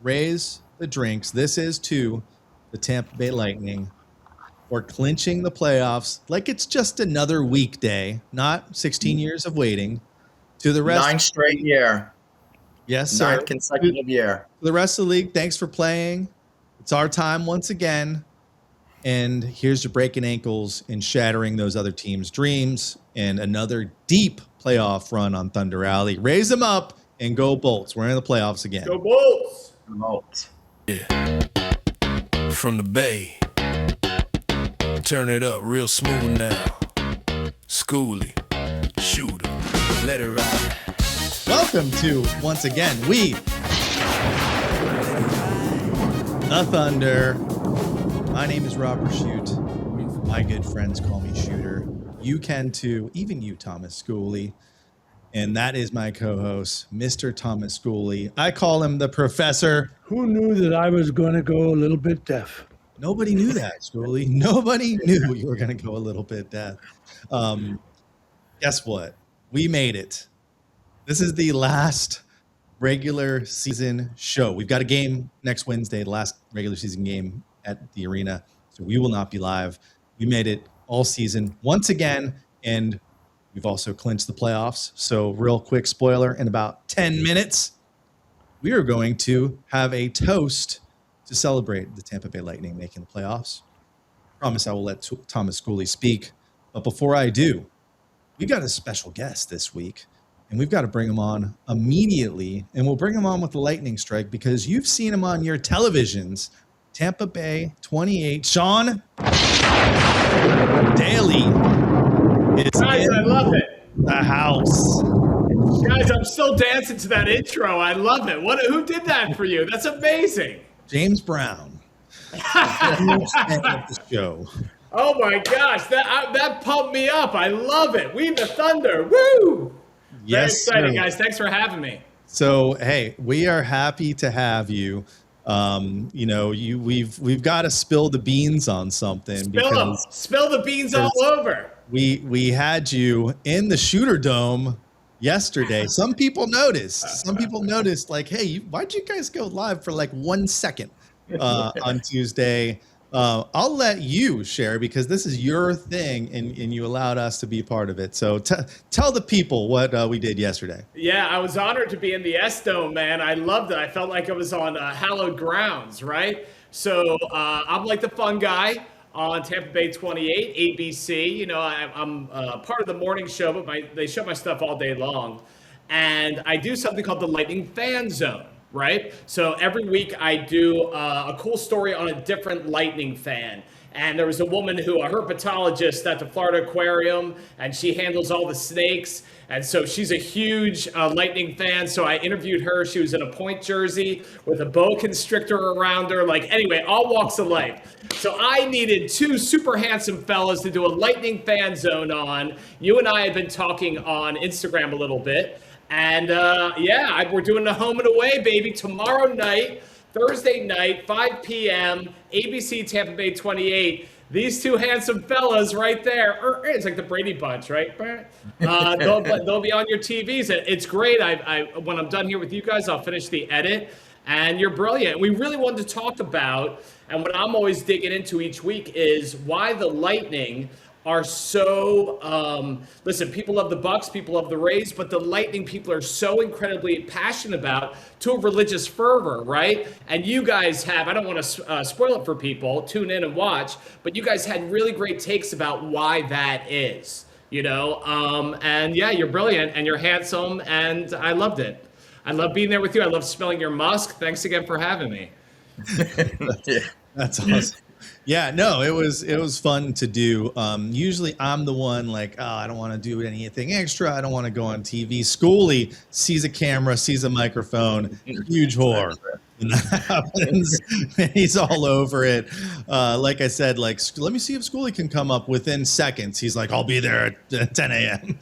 raise the drinks. This is to the Tampa Bay Lightning for clinching the playoffs like it's just another weekday, not 16 years of waiting. To the rest, 9 straight year. Yes, sir. 9 consecutive year. To the rest of the league, thanks for playing. It's our time once again. And here's to breaking ankles and shattering those other teams' dreams and another deep playoff run on Thunder Alley. Raise them up and go Bolts. We're in the playoffs again. Go Bolts! Bolts. Yeah. From the Bay. Turn it up real smooth now. Schoolie. Shooter. Let it ride. Welcome to, once again, we, the Thunder. My name is Robert Shute. My good friends call me Shooter. You can too, even you, Thomas Schooley. And that is my co-host, Mr. Thomas Schooley. I call him the Professor. Who knew that I was going to go a little bit deaf? Nobody knew that, Schooley. Nobody knew you were going to go a little bit deaf. Guess what? We made it. This is the last regular season show. We've got a game next Wednesday, the last regular season game at the arena. So we will not be live. We made it all season once again, and we've also clinched the playoffs. So real quick spoiler, in about 10 minutes, we are going to have a toast to celebrate the Tampa Bay Lightning making the playoffs. I promise I will let Thomas Schooley speak. But before I do, we got a special guest this week, and we've got to bring him on immediately. And we'll bring him on with the lightning strike because you've seen him on your televisions. Tampa Bay 28, Sean Daly is Guys, I love it. the house. Guys, I'm still dancing to that intro. I love it. Who did that for you? That's amazing. James Brown. The show. Oh my gosh, that pumped me up. I love it. We the Thunder. Woo! Very exciting, guys. Thanks for having me. So, hey, we are happy to have you. We've got to spill the beans on something. Spill the beans all over. We had you in the Shooter Dome yesterday. Some people noticed, like, hey, why'd you guys go live for like 1 second on Tuesday? I'll let you share because this is your thing and you allowed us to be part of it. So tell the people what we did yesterday. Yeah, I was honored to be in the S-Dome, man. I loved it. I felt like I was on hallowed grounds, right? So I'm like the fun guy on Tampa Bay 28, ABC. You know, I'm part of the morning show, but they show my stuff all day long. And I do something called the Lightning Fan Zone. Right? So every week I do a cool story on a different Lightning fan. And there was a woman a herpetologist at the Florida Aquarium, and she handles all the snakes. And so she's a huge Lightning fan. So I interviewed her. She was in a point jersey with a boa constrictor around her. Anyway, all walks of life. So I needed 2 super handsome fellas to do a Lightning Fan Zone on. You and I have been talking on Instagram a little bit. And we're doing the home and away, baby, tomorrow night, Thursday night, 5 p.m., ABC Tampa Bay 28. These 2 handsome fellas right there. It's like the Brady Bunch, right? They'll be on your TVs. It's great. When I'm done here with you guys, I'll finish the edit. And you're brilliant. We really wanted to talk about, and what I'm always digging into each week is why the Lightning are so, listen, people love the Bucks, people love the Rays, but the Lightning people are so incredibly passionate about to a religious fervor, right? And you guys have, I don't want to spoil it for people, tune in and watch, but you guys had really great takes about why that is, you know? And yeah, you're brilliant and you're handsome and I loved it. I love being there with you. I love smelling your musk. Thanks again for having me. That's awesome. Yeah, no, it was fun to do. Usually I'm the one like, oh, I don't want to do anything extra. I don't want to go on TV. Schooley sees a camera, sees a microphone, huge whore. And that happens. He's all over it. Like I said, like, let me see if Schooley can come up within seconds. He's like, I'll be there at 10 a.m.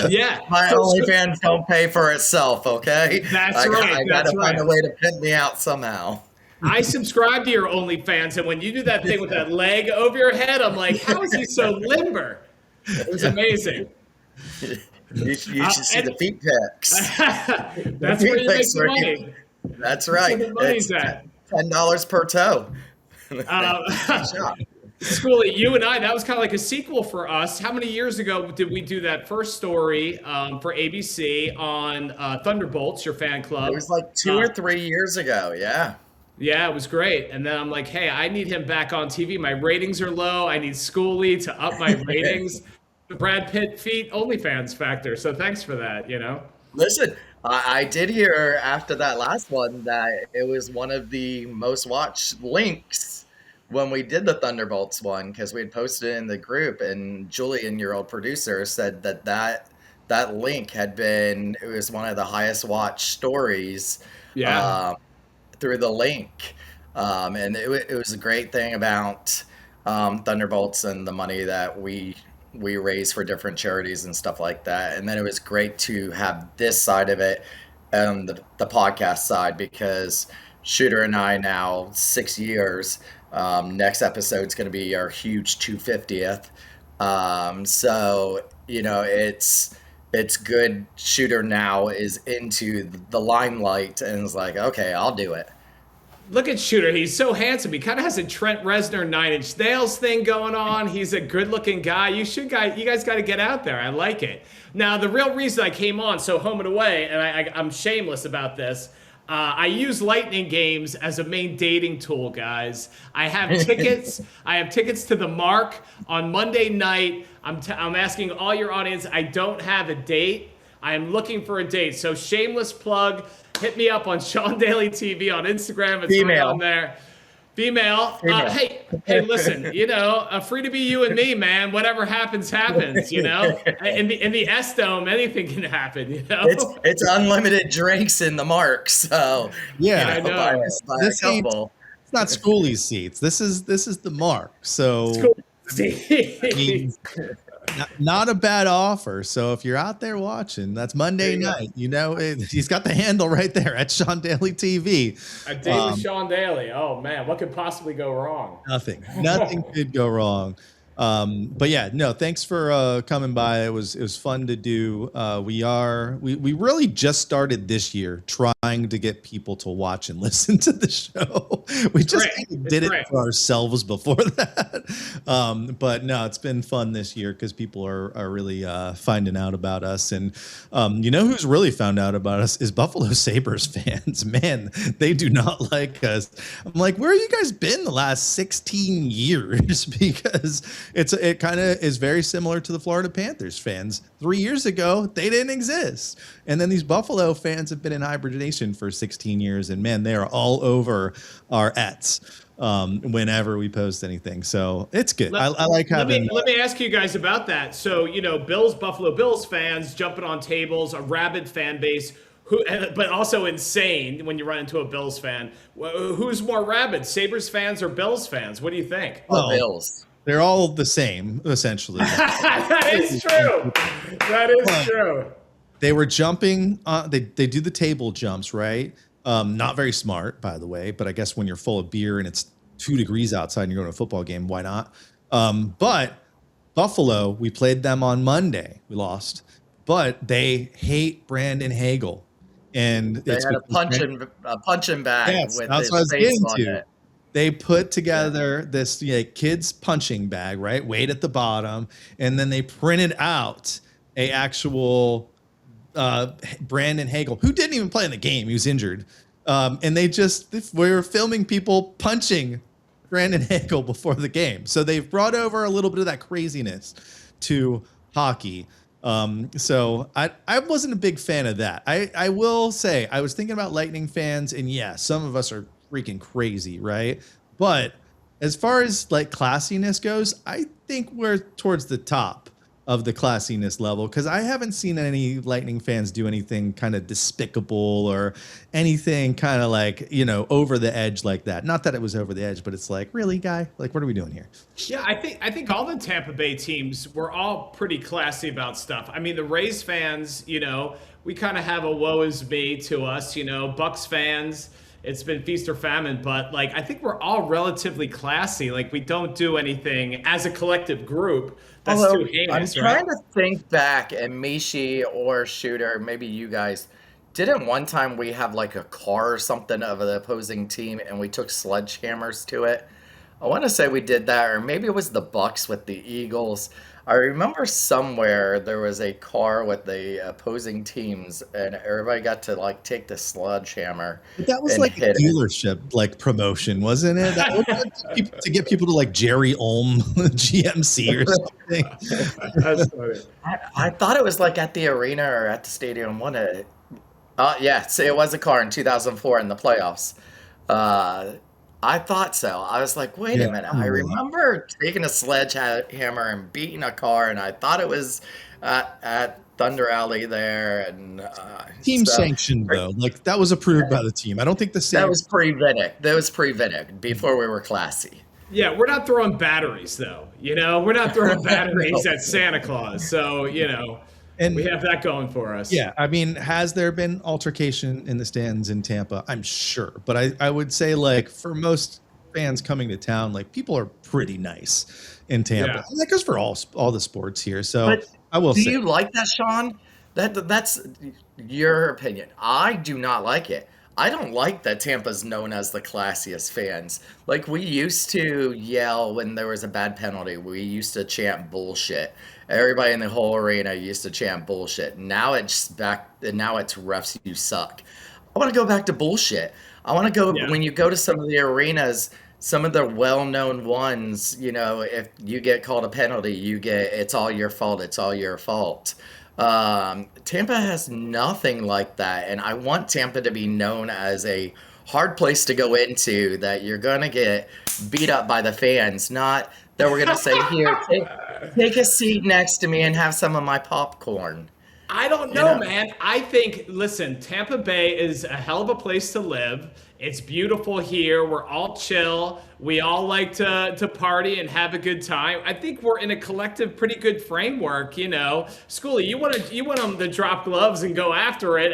Yeah. My OnlyFans don't pay for itself, okay? That's right. I got to find a way to pin me out somehow. I subscribe to your OnlyFans, and when you do that thing with that leg over your head, I'm like, how is he so limber? It was amazing. You should see the feet pics. That's where you make the money. That's right. Where the money's It's at. $10 per toe. Uh, Schoolie, you and I, that was kind of like a sequel for us. How many years ago did we do that first story for ABC on Thunderbolts, your fan club? It was like 2 or 3 years ago. Yeah. Yeah, it was great. And then I'm like, hey, I need him back on TV. My ratings are low. I need Schoolie to up my ratings. The Brad Pitt feet OnlyFans factor. So thanks for that, you know? Listen, I did hear after that last one that it was one of the most watched links when we did the Thunderbolts one, because we had posted it in the group, and Julian, your old producer, said that link had been, it was one of the highest watched stories. Yeah. Through the link. And it was a great thing about Thunderbolts and the money that we raise for different charities and stuff like that. And then it was great to have this side of it and the podcast side, because Shooter and I now 6 years. Next episode's going to be our huge 250th. So, you know, it's good. Shooter now is into the limelight and is like, okay, I'll do it. Look at Shooter. He's so handsome. He kind of has a Trent Reznor 9 Inch Nails thing going on. He's a good-looking guy. You guys got to get out there. I like it. Now, the real reason I came on, so home and away, and I'm shameless about this, I use Lightning games as a main dating tool, guys. I have tickets. I have tickets to the Mark on Monday night. I'm asking all your audience. I don't have a date. I am looking for a date. So shameless plug. Hit me up on Sean Daly TV on Instagram. It's right on there. Female. Hey, listen. You know, free to be you and me, man. Whatever happens, happens. You know, in the S Dome, anything can happen. You know, it's unlimited drinks in the Mark. So yeah, I know. It's not Schoolie's seats. This is the Mark. So I mean, not a bad offer. So if you're out there watching, that's Monday night. You know, he's got the handle right there at Sean Daly TV. A day with Sean Daly. Oh man, what could possibly go wrong? Nothing could go wrong. But yeah, no, thanks for coming by. It was fun to do. We really just started this year trying to get people to watch and listen to the show. We just did it for ourselves before that. But no, it's been fun this year because people are really finding out about us. And you know who's really found out about us is Buffalo Sabres fans. Man, they do not like us. I'm like, where have you guys been the last 16 years? Because it kind of is very similar to the Florida Panthers fans. 3 years ago, they didn't exist. And then these Buffalo fans have been in hibernation for 16 years. And man, they are all over our ets whenever we post anything. So it's good. I like having. Let me ask you guys about that. So, you know, Buffalo Bills fans jumping on tables, a rabid fan base. But also insane when you run into a Bills fan. Who's more rabid, Sabres fans or Bills fans? What do you think? Well, Bills. They're all the same, essentially. That is true. That is true. They were jumping. They do the table jumps, right? Not very smart, by the way. But I guess when you're full of beer and it's 2 degrees outside and you're going to a football game, why not? But Buffalo, we played them on Monday. We lost. But they hate Brandon Hagel. And they had a punching bag with his face on it. They put together this kids punching bag, right? Weight at the bottom. And then they printed out a actual Brandon Hagel, who didn't even play in the game. He was injured. And we were filming people punching Brandon Hagel before the game. So they've brought over a little bit of that craziness to hockey. So I wasn't a big fan of that. I will say I was thinking about Lightning fans, and yeah, some of us are freaking crazy, right? But as far as like classiness goes, I think we're towards the top of the classiness level, because I haven't seen any Lightning fans do anything kind of despicable or anything kind of like, you know, over the edge like that. Not that it was over the edge, but it's like, really, guy? Like, what are we doing here? Yeah, I think all the Tampa Bay teams were all pretty classy about stuff. I mean, the Rays fans, you know, we kind of have a woe is me to us, you know. Bucks fans, it's been feast or famine, but like I think we're all relatively classy. Like we don't do anything as a collective group that's too heinous. I'm trying to think back, and Mishi or Shooter, maybe you guys, Didn't one time we have like a car or something of the opposing team and we took sledgehammers to it? I want to say we did that, or maybe it was the Bucks with the Eagles. I remember somewhere there was a car with the opposing teams, and everybody got to like take the sledgehammer But that was and like a hit it. dealership like promotion, wasn't it? That was like to get people to like Jerry Ulm GMC or something. That's funny. I thought it was like at the arena or at the stadium. One of yes, it was a car in 2004 in the playoffs. Uh, I thought so. I was like, wait Yeah, a minute. I I remember that. remember taking a sledgehammer and beating a car, and I thought it was at Thunder Alley there. And Team sanctioned though, like that was approved by the team. I don't think the that same. was pre-Vidic. That was pre-Vidic, before we were classy. Yeah, we're not throwing batteries though. We're not throwing batteries at Santa Claus. So And we have that going for us. yeah, I mean, has there been altercation in the stands in Tampa? I'm sure, but I would say like for most fans coming to town, like people are pretty nice in Tampa. Yeah. And that goes for all the sports here. So But I will do say, you like that, Sean? That's your opinion. I do not like it. I don't like that Tampa's known as the classiest fans. Like we used to yell when there was a bad penalty. We used to chant bullshit. Everybody in the whole arena used to chant bullshit. Now it's back. Now it's refs, you suck. I want to go back to bullshit. I want to go Yeah. when you go to some of the arenas, some of the well-known ones. If you get called a penalty, it's all your fault. It's all your fault. Tampa has nothing like that, and I want Tampa to be known as a hard place to go into, that you're gonna get beat up by the fans, not that we're gonna say, here, take a seat next to me and have some of my popcorn. I don't know, man. I think, listen, Tampa Bay is a hell of a place to live. It's beautiful here. We're all chill. We all like to party and have a good time. I think we're in a collective, pretty good framework. Schoolie, you want them to drop gloves and go after it,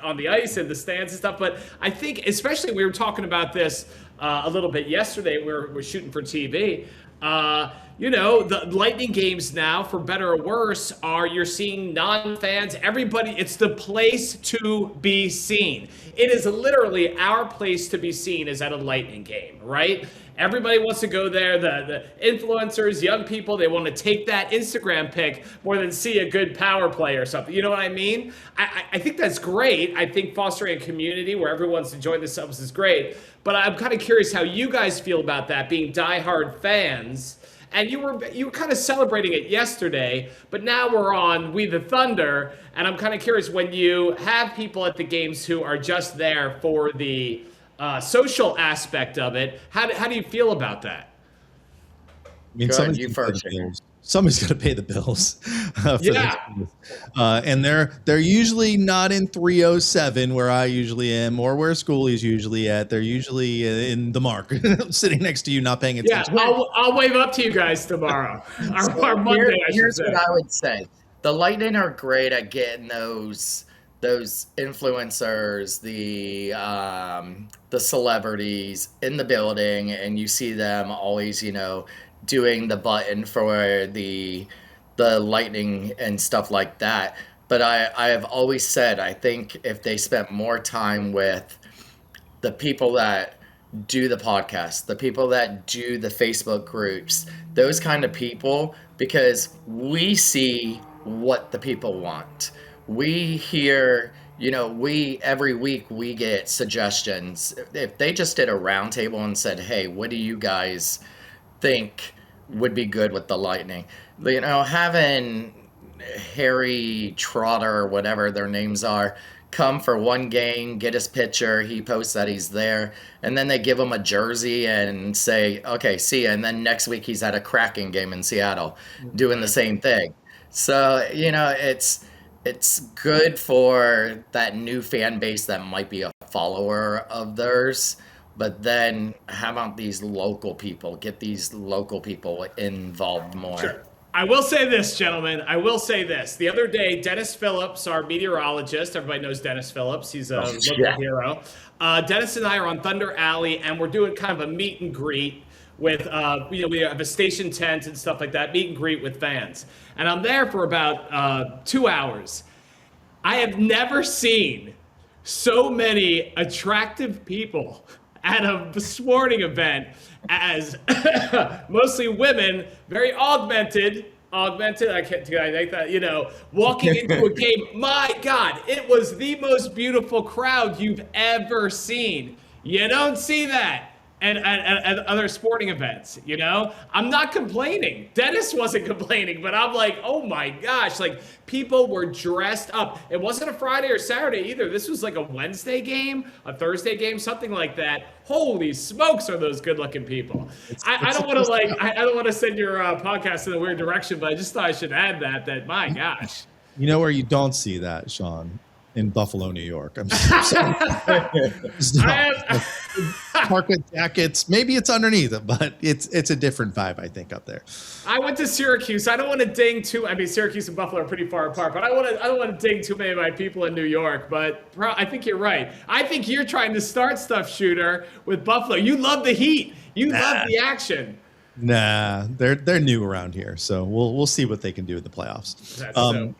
on the ice and the stands and stuff. But I think, especially, we were talking about this a little bit yesterday. We're shooting for TV. The Lightning games now, for better or worse, you're seeing non-fans, everybody, it's the place to be seen. It is literally our place to be seen is at a Lightning game, right? Everybody wants to go there, the influencers, young people, they want to take that Instagram pic more than see a good power play or something. You know what I mean? I think that's great. I think fostering a community where everyone's enjoying themselves is great. But I'm kind of curious how you guys feel about that, being diehard fans. And you were kind of celebrating it yesterday, but now we're on We the Thunder, and I'm kind of curious, when you have people at the games who are just there for the social aspect of it, how do you feel about that? I mean, Go ahead, you somebody's gotta first. pay the bills. Somebody's got to pay the bills for Yeah. this. And they're usually not in 307 where I usually am, or where Schoolie's usually at. They're usually in the mark, sitting next to you, not paying Yeah, attention. I'll wave up to you guys tomorrow, or Monday, I should Here's say. what I would say. The Lightning are great at getting those influencers, the celebrities in the building, and you see them always, doing the button for the Lightning and stuff like that. But I have always said, I think if they spent more time with the people that do the podcast, the people that do the Facebook groups, those kind of people, because we see what the people want. We hear, every week we get suggestions. If they just did a roundtable and said, hey, what do you guys think would be good with the Lightning? Having Harry Trotter or whatever their names are come for one game, get his picture, he posts that he's there, and then they give him a jersey and say, okay, see ya. And then next week he's at a Kraken game in Seattle doing the same thing. So, it's good for that new fan base that might be a follower of theirs. But then how about these local people? Get these local people involved more. Sure. I will say this, gentlemen. I will say this. The other day, Dennis Phillips, our meteorologist, everybody knows Dennis Phillips. He's a local hero. Dennis and I are on Thunder Alley, and we're doing kind of a meet and greet with, we have a station tent and stuff like that, meet and greet with fans. And I'm there for about 2 hours. I have never seen so many attractive people at a sporting event as mostly women, very augmented. I can't do I like that, walking into a game. My God, it was the most beautiful crowd you've ever seen. You don't see that at other sporting events, I'm not complaining. Dennis wasn't complaining, but I'm like, oh my gosh, like people were dressed up. It wasn't a Friday or Saturday either. This was like a Wednesday game, a Thursday game, something like that. Holy smokes, are those good-looking people? I don't want to I don't want to send your podcast in a weird direction, but I just thought I should add that my gosh. You know where you don't see that, Sean? In Buffalo, New York. I'm sorry. Parka jackets. Maybe it's underneath it, but it's a different vibe, I think, up there. I went to Syracuse. I don't want to ding too. I mean, Syracuse and Buffalo are pretty far apart, but I don't want to ding too many of my people in New York. But I think you're right. I think you're trying to start stuff, Shooter, with Buffalo. You love the heat. You love the action. Nah, they're new around here, so we'll see what they can do in the playoffs.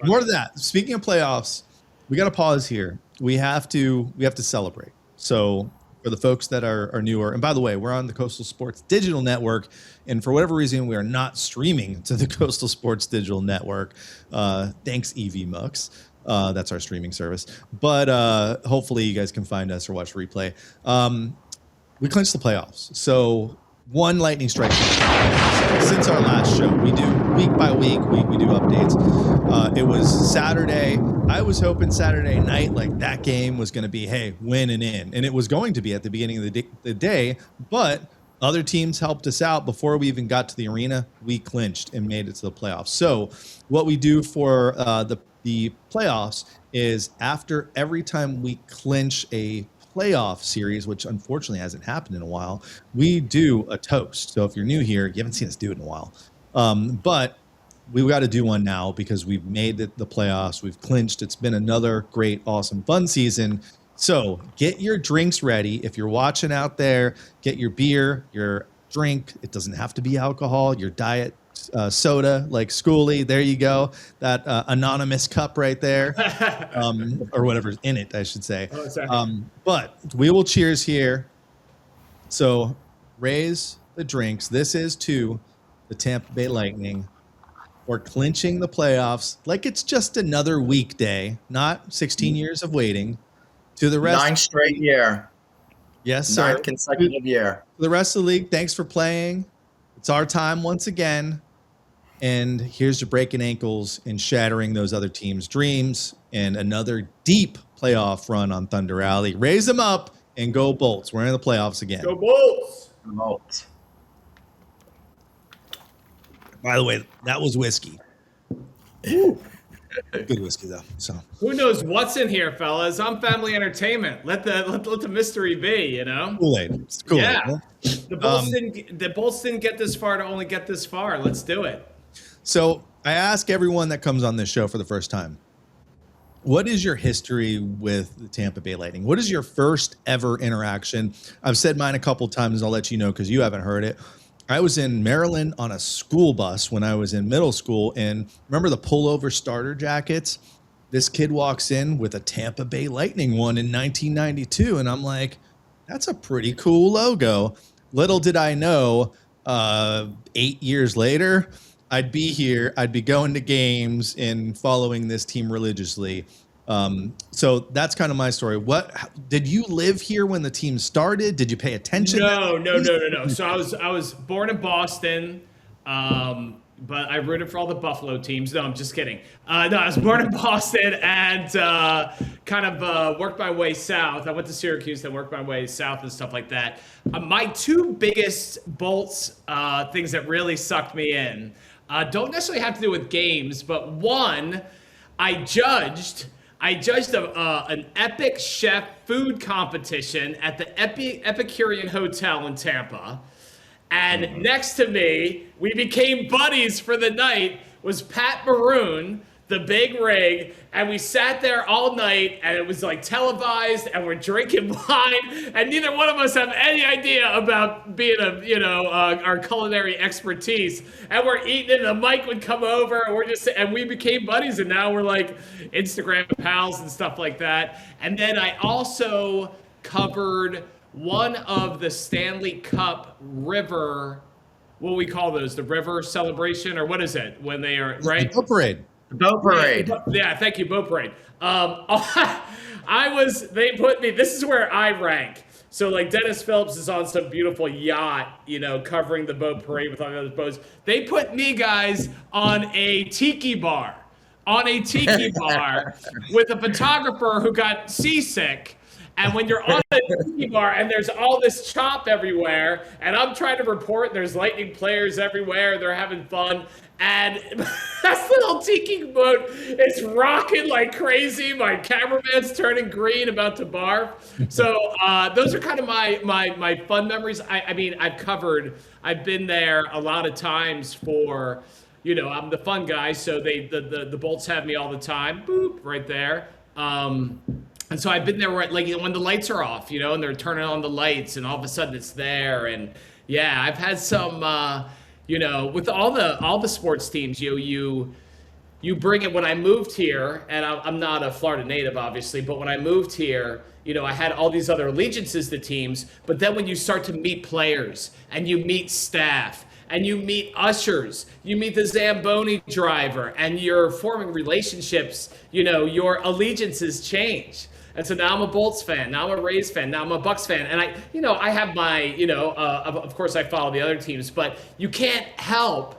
More of that. Speaking of playoffs, we got to pause here. We have to celebrate. So for the folks that are newer, and by the way, we're on the Coastal Sports Digital Network, and for whatever reason, we are not streaming to the Coastal Sports Digital Network. Thanks, EV Mux. That's our streaming service. But hopefully you guys can find us or watch replay. We clinched the playoffs. So one lightning strike since our last show. We do week by week. We do updates. It was Saturday. I was hoping Saturday night, like that game was going to be, hey, win and in. And it was going to be at the beginning of the day, but other teams helped us out. Before we even got to the arena, we clinched and made it to the playoffs. So what we do for the playoffs is after every time we clinch a playoff series, which unfortunately hasn't happened in a while, we do a toast. So if you're new here, you haven't seen us do it in a while. But we've got to do one now because we've made it the playoffs. We've clinched. It's been another great, awesome, fun season. So get your drinks ready. If you're watching out there, get your beer, your drink. It doesn't have to be alcohol, your diet soda like Schoolie. There you go. That anonymous cup right there, or whatever's in it, I should say. Oh, sorry. But we will cheers here. So raise the drinks. This is to the Tampa Bay Lightning. We're clinching the playoffs like it's just another weekday, not 16 years of waiting. To the rest, 9 straight year. Yes, sir. 9 consecutive year. To the rest of the league, thanks for playing. It's our time once again. And here's to breaking ankles and shattering those other teams' dreams and another deep playoff run on Thunder Alley. Raise them up and go Bolts. We're in the playoffs again. Go Bolts! Remote. By the way, that was whiskey. Good whiskey though. So who knows what's in here, fellas? I'm family entertainment. Let the mystery be, Kool-Aid. It's Kool-Aid. Yeah. The Bolts didn't get this far to only get this far. Let's do it. So I ask everyone that comes on this show for the first time, what is your history with the Tampa Bay Lightning? What is your first ever interaction? I've said mine a couple of times. I'll let you know because you haven't heard it. I was in Maryland on a school bus when I was in middle school. And remember the pullover starter jackets? This kid walks in with a Tampa Bay Lightning one in 1992. And I'm like, that's a pretty cool logo. Little did I know, 8 years later, I'd be here. I'd be going to games and following this team religiously. So that's kind of my story. What did you live here when the team started? Did you pay attention? No. So I was born in Boston, but I rooted for all the Buffalo teams. No, I'm just kidding. No, I was born in Boston and kind of worked my way south. I went to Syracuse, then worked my way south and stuff like that. My two biggest Bolts things that really sucked me in don't necessarily have to do with games, but one, I judged an Epic Chef food competition at the Epicurean Hotel in Tampa. And next to me, we became buddies for the night, was Pat Maroon, the big rig, and we sat there all night, and it was like televised, and we're drinking wine, and neither one of us have any idea about being our culinary expertise, and we're eating, and the mic would come over, and we became buddies, and now we're like Instagram pals and stuff like that. And then I also covered one of the Stanley Cup river. What do we call those? The river celebration, or what is it when they are right? The boat parade. The boat parade. Yeah, thank you, boat parade. They put me. This is where I rank. So like Dennis Phillips is on some beautiful yacht, covering the boat parade with all the other boats. They put me guys on a tiki bar, with a photographer who got seasick. And when you're on the tiki bar and there's all this chop everywhere, and I'm trying to report, there's Lightning players everywhere, they're having fun, and this little tiki boat is rocking like crazy. My cameraman's turning green, about to barf. So those are kind of my fun memories. I mean, I've been there a lot of times for, I'm the fun guy, so the Bolts have me all the time. Boop, right there. And so I've been there where, like, when the lights are off, and they're turning on the lights, and all of a sudden it's there. And yeah, I've had some, with all the sports teams, you bring it. When I moved here, and I'm not a Florida native, obviously, but when I moved here, I had all these other allegiances to teams. But then when you start to meet players and you meet staff, and you meet ushers, you meet the Zamboni driver, and you're forming relationships, your allegiances change. And so now I'm a Bolts fan, now I'm a Rays fan, now I'm a Bucks fan. And I have my, of course I follow the other teams, but you can't help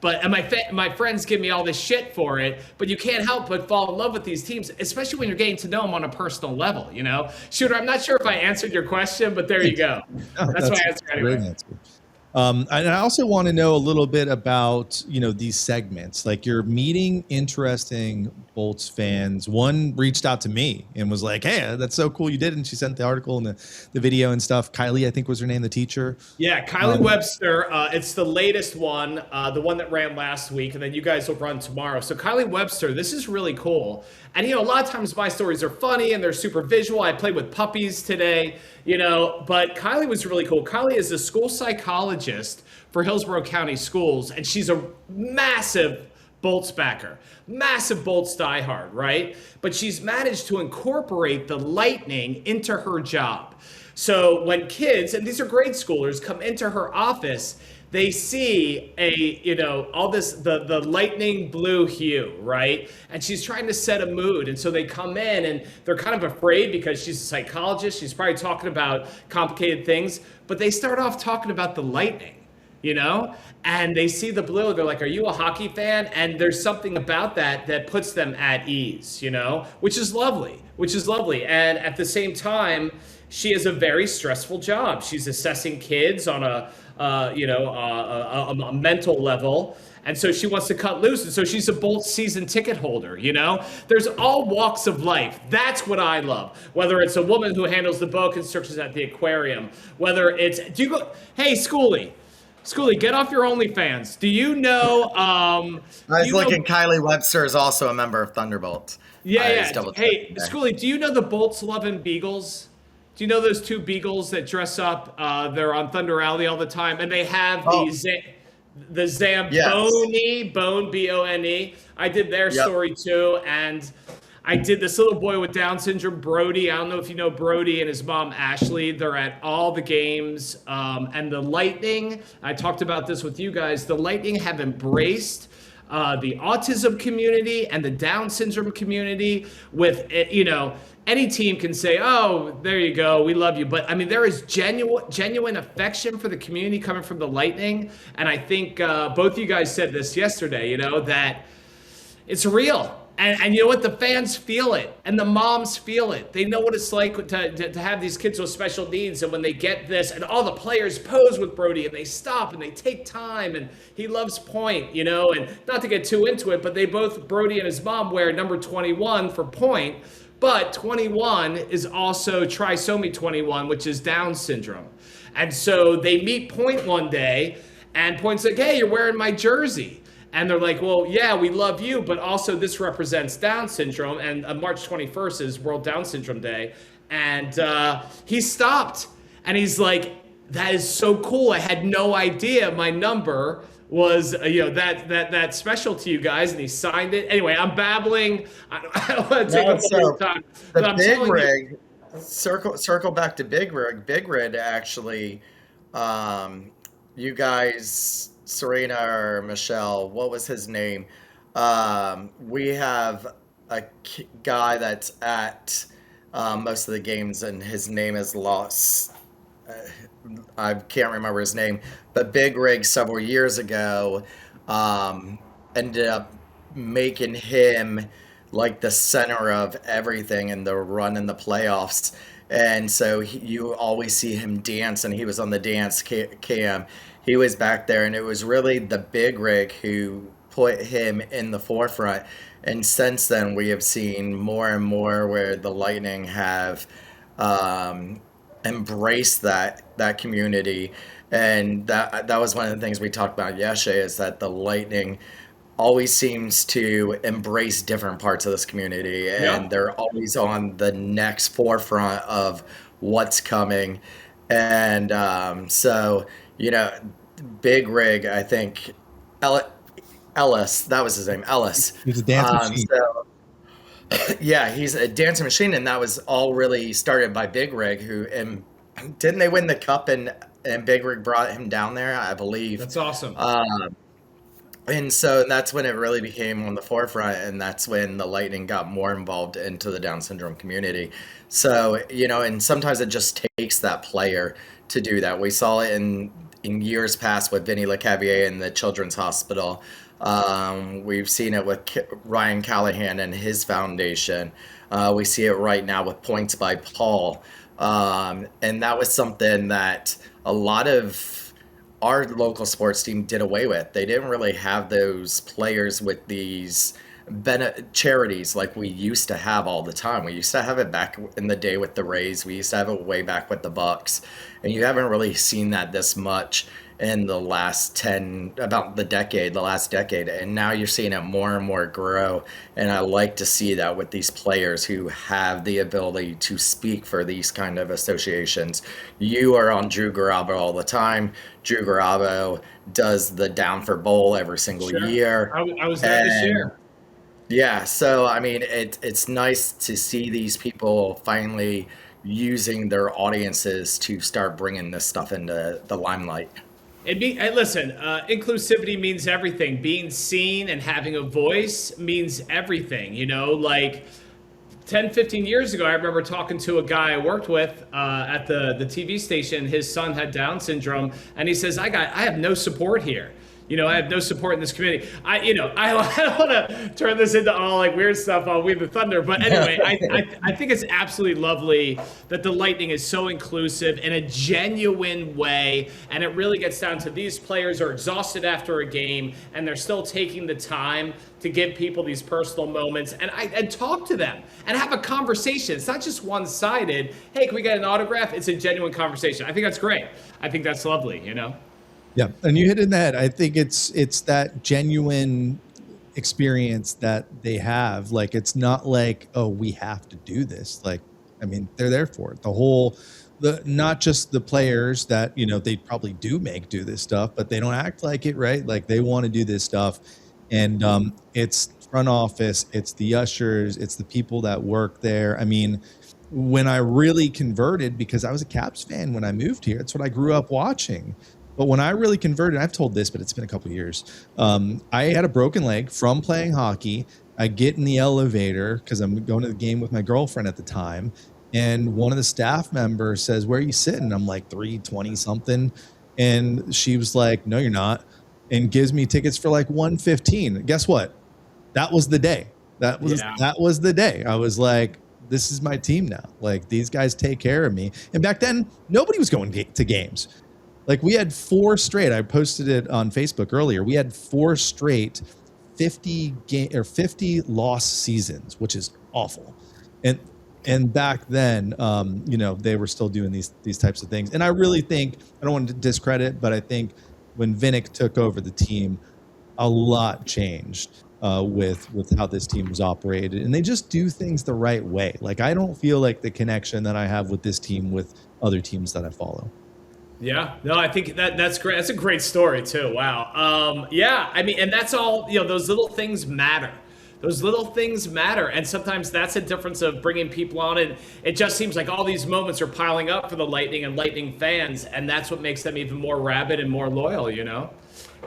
and my friends give me all this shit for it, but you can't help but fall in love with these teams, especially when you're getting to know them on a personal level, Shooter, I'm not sure if I answered your question, but there you go. That's my answer anyway. Great answer. And I also want to know a little bit about, these segments. Like, you're meeting interesting Bolts fans. One reached out to me and was like, hey, that's so cool you did. And she sent the article and the video and stuff. Kylie, I think was her name, the teacher. Yeah, Kylie Webster. It's the latest one, the one that ran last week. And then you guys will run tomorrow. So Kylie Webster, this is really cool. And, a lot of times my stories are funny and they're super visual. I played with puppies today, but Kylie was really cool. Kylie is a school psychologist for Hillsborough County Schools, and she's a massive Bolts backer, massive Bolts diehard, right? But she's managed to incorporate the Lightning into her job. So when kids, and these are grade schoolers, come into her office, they see all this, the lightning blue hue, right? And she's trying to set a mood. And so they come in and they're kind of afraid because she's a psychologist. She's probably talking about complicated things, but they start off talking about the Lightning, and they see the blue. They're like, are you a hockey fan? And there's something about that puts them at ease, which is lovely. And at the same time, she has a very stressful job. She's assessing kids on a mental level. And so she wants to cut loose. And so she's a Bolts season ticket holder, There's all walks of life. That's what I love. Whether it's a woman who handles the boa constrictors at the aquarium, whether it's, hey, Schoolie, get off your OnlyFans. Do you know? I was looking. Kylie Webster is also a member of Thunderbolt. Yeah. Hey, Schoolie, do you know the Bolts loving Beagles? Do you know those two Beagles that dress up? They're on Thunder Alley all the time, and they have the Zamboni, Bone, B-O-N-E. I did their story too, and I did this little boy with Down syndrome, Brody. I don't know if you know Brody and his mom, Ashley. They're at all the games. And the Lightning, I talked about this with you guys, the Lightning have embraced the autism community and the Down syndrome community with, any team can say, oh, there you go, we love you. But, I mean, there is genuine affection for the community coming from the Lightning. And I think both of you guys said this yesterday, that it's real. And you know what? The fans feel it, and the moms feel it. They know what it's like to have these kids with special needs. And when they get this, and all the players pose with Brody, and they stop and they take time, and he loves Point, and not to get too into it, but they both, Brody and his mom, wear number 21 for Point. But 21 is also trisomy 21, which is Down syndrome. And so they meet Point one day, and Point's like, hey, you're wearing my jersey. And they're like, well, yeah, we love you, but also this represents Down syndrome. And March 21st is World Down Syndrome Day. And he stopped. And he's like, that is so cool. I had no idea my number was that special to you guys. And he signed it. Anyway, I'm babbling. I don't want to take up all your time. But The I'm Big telling you, Rig, circle back to Big Rig. Big Rig actually, you guys, Serena or Michelle, what was his name? We have a guy that's at most of the games, and his name is lost. I can't remember his name, but Big Rig several years ago ended up making him like the center of everything in the run in the playoffs. And so you always see him dance, and he was on the dance cam. He was back there, and it was really the Big Rig who put him in the forefront. And since then, we have seen more and more where the Lightning have embrace that community. And that was one of the things we talked about yesterday, is that the Lightning always seems to embrace different parts of this community, and they're always on the next forefront of what's coming. And so Big Rig, I think Ellis, that was his name, Ellis. He's a dancing machine. Yeah, he's a dancing machine, and that was all really started by Big Rig, who, and didn't they win the cup, and Big Rig brought him down there, I believe. that's awesome. And so that's when it really became on the forefront, and that's when the Lightning got more involved into the Down syndrome community. So, and sometimes it just takes that player to do that. We saw it in years past with Vinny LeCavier in the Children's Hospital. We've seen it with Ryan Callahan and his foundation. We see it right now with Points by Paul. And that was something that a lot of our local sports team did away with. They didn't really have those players with these charities like we used to have all the time. We used to have it back in the day with the Rays. We used to have it way back with the Bucks. And you haven't really seen that this much in the last the last decade. And now you're seeing it more and more grow. And I like to see that with these players who have the ability to speak for these kind of associations. You are on Drew Garabo all the time. Drew Garabo does the Down for Bowl every single year. I was there this year. Yeah, so I mean, it's nice to see these people finally using their audiences to start bringing this stuff into the limelight. Listen, inclusivity means everything. Being seen and having a voice means everything. Like 10, 15 years ago, I remember talking to a guy I worked with at the TV station. His son had Down syndrome, and he says, I have no support here. I have no support in this community. I don't want to turn this into all like weird stuff on We the Thunder, but anyway, I think it's absolutely lovely that the Lightning is so inclusive in a genuine way, and it really gets down to these players are exhausted after a game, and they're still taking the time to give people these personal moments and talk to them and have a conversation. It's not just one-sided. Hey, can we get an autograph? It's a genuine conversation. I think that's great. I think that's lovely. Yeah, and you hit it in the head. I think it's that genuine experience that they have. Like, it's not like, oh, we have to do this. Like, I mean, they're there for it. Not just the players that, they probably do this stuff, but they don't act like it, right? Like, they want to do this stuff. And it's front office, it's the ushers, it's the people that work there. I mean, when I really converted, because I was a Caps fan when I moved here, it's what I grew up watching. But when I really converted, I've told this, but it's been a couple of years. I had a broken leg from playing hockey. I get in the elevator because I'm going to the game with my girlfriend at the time. And one of the staff members says, "Where are you sitting?" I'm like 320 something. And she was like, "No, you're not." And gives me tickets for like 115. Guess what? That was the day. That was the day. I was like, this is my team now. Like, these guys take care of me. And back then, nobody was going to games. Like, we had 4 straight. I posted it on Facebook earlier. We had 4 straight 50 lost seasons, which is awful. And back then, they were still doing these types of things. And I really think, I don't want to discredit, but I think when Vinnick took over the team, a lot changed with how this team was operated, and they just do things the right way. Like, I don't feel like the connection that I have with this team with other teams that I follow. Yeah, no, I think that's great. That's a great story too. Wow. Yeah, I mean, and that's all. Those little things matter. Those little things matter, and sometimes that's a difference of bringing people on. And it just seems like all these moments are piling up for the Lightning and Lightning fans, and that's what makes them even more rabid and more loyal.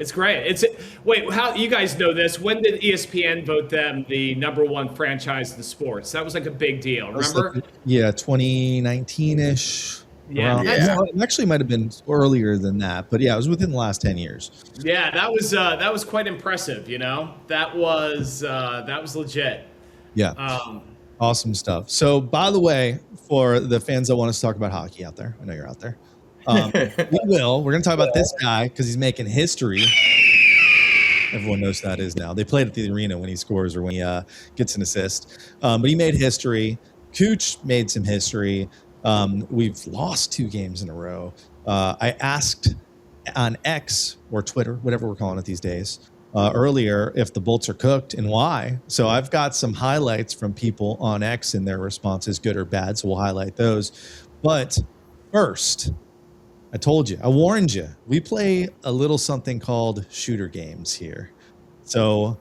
It's great. Wait, how you guys know this? When did ESPN vote them the #1 franchise in sports? That was like a big deal. Remember? Yeah, 2019-ish. Yeah. It actually might have been earlier than that, but yeah, it was within the last 10 years. Yeah, that was quite impressive. That was legit. Yeah. Awesome stuff. So, by the way, for the fans that want us to talk about hockey out there, I know you're out there. We're going to talk about this guy because he's making history. Everyone knows who that is now. They played at the arena when he scores or when he gets an assist. But he made history. Cooch made some history. We've lost 2 games in a row. I asked on X or Twitter, whatever we're calling it these days, earlier if the Bolts are cooked and why. So I've got some highlights from people on X and their responses, good or bad. So we'll highlight those. But first, I told you, I warned you, we play a little something called shooter games here. So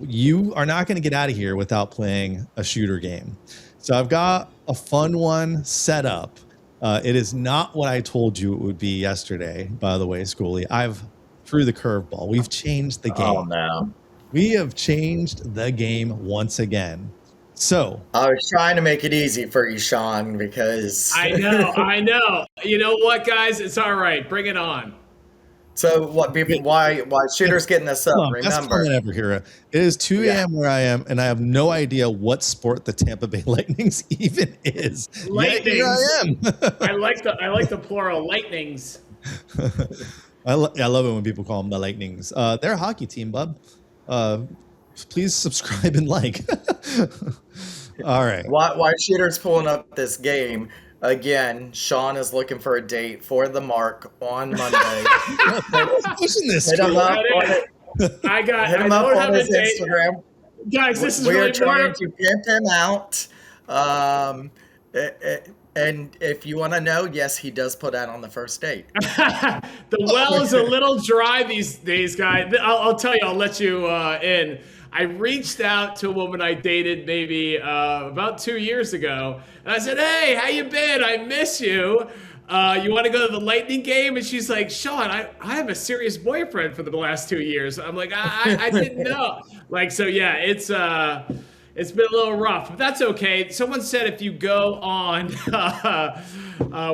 you are not going to get out of here without playing a shooter game. So I've got a fun one set up. It is not what I told you it would be yesterday, by the way, Schoolie. I've threw the curveball. We've changed the game. Oh, no. We have changed the game once again. So I was trying to make it easy for you, Sean, because I know. You know what, guys? It's all right. Bring it on. So why shooters getting this up? Remember, ever here. It is 2 a.m. where I am, and I have no idea what sport the Tampa Bay Lightnings even is. Lightnings. Here I am. I like the plural Lightnings. I love it when people call them the Lightnings. They're a hockey team, bub. Please subscribe and like. All right. Why shooters pulling up this game? Again, Sean is looking for a date for the Mark on Monday. Pushing this. Hit him up Hit him up on his Instagram. Guys, this is we really are trying to pimp him out. And if you want to know, yes, he does put out on the first date. The well is a little dry these days, guys. I'll tell you, I'll let you in. I reached out to a woman I dated maybe about 2 years ago, and I said, "Hey, how you been? I miss you. You want to go to the Lightning game?" And she's like, "Sean, I have a serious boyfriend for the last 2 years." I'm like, I didn't know. So yeah, it's been a little rough, but that's okay. Someone said if you go on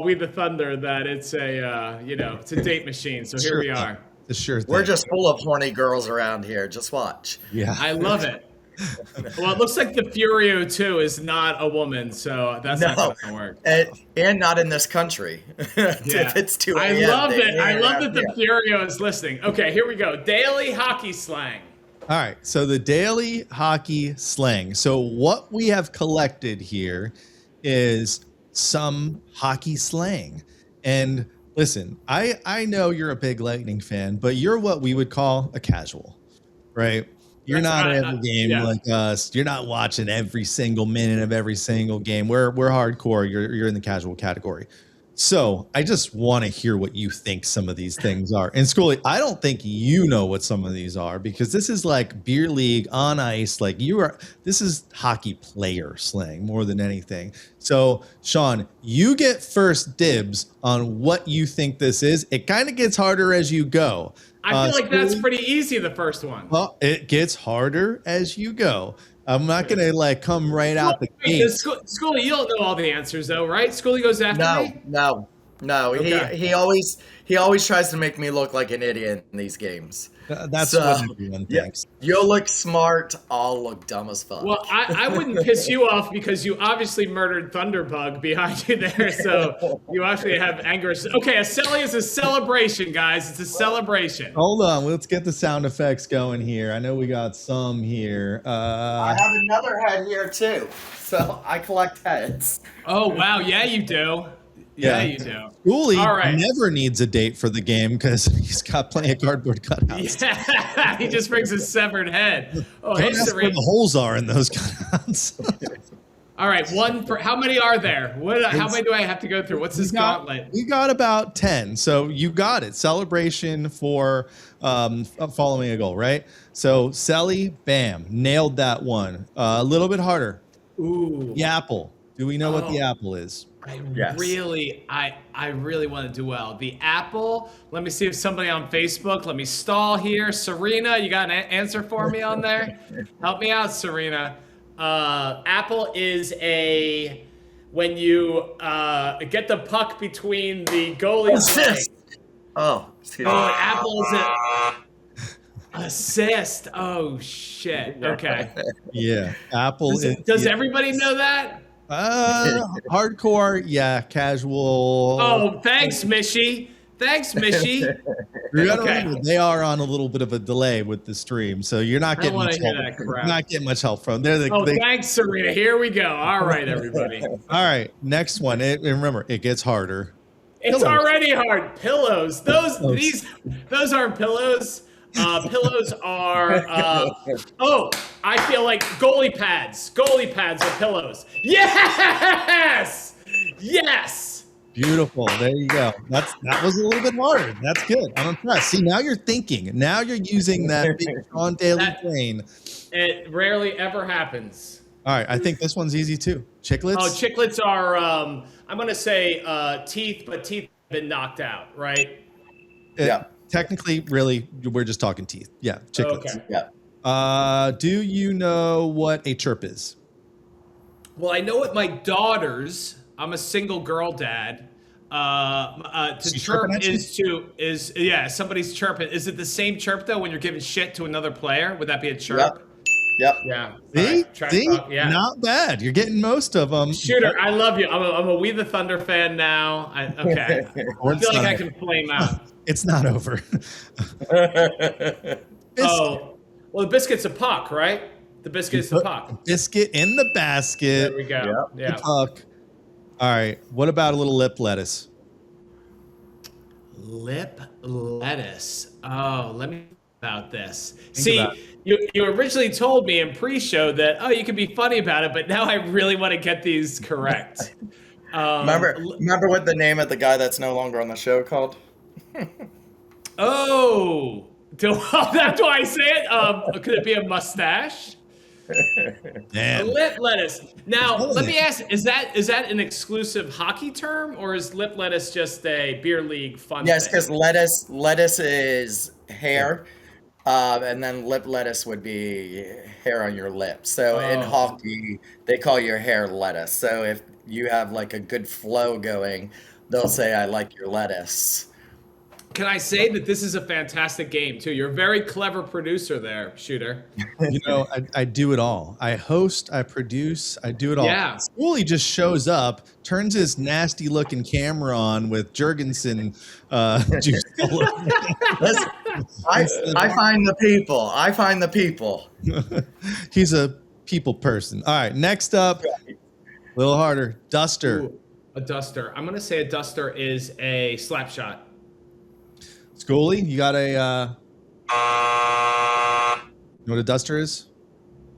We the Thunder that it's a date machine. So here we are. Sure thing. We're just full of horny girls around here. Just watch. Yeah, I love it. Well, it looks like the Furio 2 is not a woman, so that's not going to work. And not in this country. If it's 2 a.m. I love it. I love that the Furio is listening. Okay, here we go. Daily hockey slang. All right, so the daily hockey slang. So what we have collected here is some hockey slang. And listen, I know you're a big Lightning fan, but you're what we would call a casual, right? You're not at every game like us. You're not watching every single minute of every single game. We're hardcore. You're in the casual category. So I just want to hear what you think some of these things are. And Schoolie, I don't think you know what some of these are because this is like beer league on ice. This is hockey player slang more than anything. So Sean, you get first dibs on what you think this is. It kind of gets harder as you go. I feel like that's pretty easy, the first one. Well, it gets harder as you go. I'm not going to come right out the gate. Schoolie, you don't know all the answers though, right? Schoolie goes after me? No. Okay. He always tries to make me look like an idiot in these games. That's what everyone thinks. You'll look smart. I'll look dumb as fuck. Well, I wouldn't piss you off because you obviously murdered Thunderbug behind you there, so you actually have anger. Okay, a celly is a celebration, guys. It's a celebration. Hold on. Let's get the sound effects going here. I know we got some here. I have another head here, too. So I collect heads. Oh, wow. Yeah, you do. Yeah, you do. Schoolie All right. never needs a date for the game because he's got plenty of cardboard cutouts. Yeah, he just brings his severed head. Oh, hey, Don't ask where Serena. the holes are in those cutouts. All right, one for how many are there? How many do I have to go through? What's this gauntlet? We got about 10, so you got it. Celebration for following a goal, right? So Selly, bam, nailed that one. A little bit harder. Ooh. The apple. Do we know what the apple is? I Yes. really want to do well. The apple. Let me see if somebody on Facebook. Let me stall here. Serena, you got an answer for me on there? Help me out, Serena. Apple is when you get the puck between the goalie's legs. Oh, excuse me. Oh, apple is an assist. Oh shit. Okay. Yeah, apple. Does everybody know that? Hardcore, yeah, casual. Oh, thanks, Mishy. Thanks, Mishy. You gotta Okay. remember, they are on a little bit of a delay with the stream, so you're not I getting don't much wanna hear help. that crap. You're not getting much help from. They're the. Oh, thanks, Serena. Here we go. All right, everybody. All right, next one. And remember, it gets harder. It's Pillows. already hard. Pillows. Those aren't pillows. Pillows are. I feel like goalie pads. Goalie pads are pillows. Yes. Yes. Beautiful. There you go. That was a little bit harder. That's good. I'm impressed. See, now you're thinking. Now you're using that big Sean Daly brain. It rarely ever happens. All right, I think this one's easy too. Chiclets. Oh, chiclets are. I'm gonna say teeth, but teeth have been knocked out, right? Yeah. Technically, really, we're just talking teeth. Yeah, chiclets. Okay. Yeah. Do you know what a chirp is? Well, I know what my daughters. I'm a single girl dad. To She chirp chirping at you? is somebody's chirping. Is it the same chirp though when you're giving shit to another player? Would that be a chirp? Yep. Yeah. See, All right, trash see, talk, yeah. not bad. You're getting most of them. Shooter, I love you. I'm a We the Thunder fan now. Okay. I feel like I can flame out. It's not over. Oh, well, the biscuit's a puck, right? The biscuit's the puck. Biscuit in the basket. There we go. Yeah. Puck. All right. What about a little lip lettuce? Lip lettuce. Oh, let me think about this. about You originally told me in pre-show that you can be funny about it, but now I really want to get these correct. Remember what the name of the guy that's no longer on the show called? Oh, do I say it? Could it be a mustache? A Damn. lip lettuce. Now, let me ask: is that an exclusive hockey term, or is lip lettuce just a beer league fun? Yes, thing? because lettuce is hair, and then lip lettuce would be hair on your lips. So in hockey, they call your hair lettuce. So if you have like a good flow going, they'll say, "I like your lettuce." Can I say that this is a fantastic game too? You're a very clever producer there, Shooter. You know, I do it all. I host, I produce, I do it all. Yeah. Schoolie just shows up, turns his nasty looking camera on with Jurgensen juice all over it. Listen, I find the people. I find the people. He's a people person. All right, next up, a little harder. Duster. Ooh, a duster. I'm gonna say a duster is a slap shot. Schoolie, you got a you know what a duster is?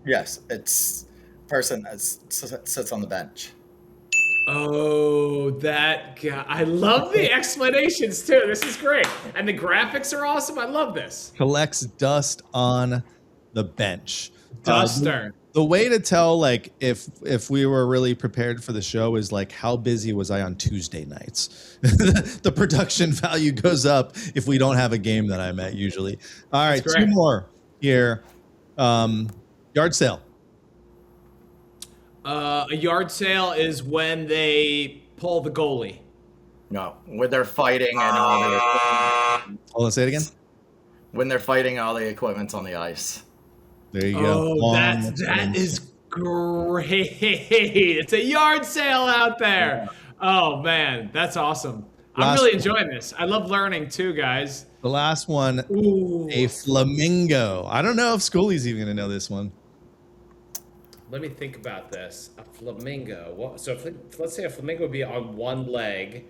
Yes, it's a person that sits on the bench. Oh, that guy. I love the explanations too. This is great. And the graphics are awesome. I love this. Collects dust on the bench. Duster. The way to tell, like, if we were really prepared for the show is like, how busy was I on Tuesday nights? The production value goes up if we don't have a game that I'm at usually. All right, That's two great. more here. Yard sale. A yard sale is when they pull the goalie. No, when they're fighting and all the Hold on, say it again. when they're fighting, all the equipment's on the ice. There you go. Oh, that is great. It's a yard sale out there. Oh man, that's awesome. I'm Last really one. enjoying this. I love learning too, guys. The last one, Ooh. a flamingo. I don't know if Schoolie's even gonna know this one. let me think about this. A flamingo. So let's say a flamingo would be on one leg.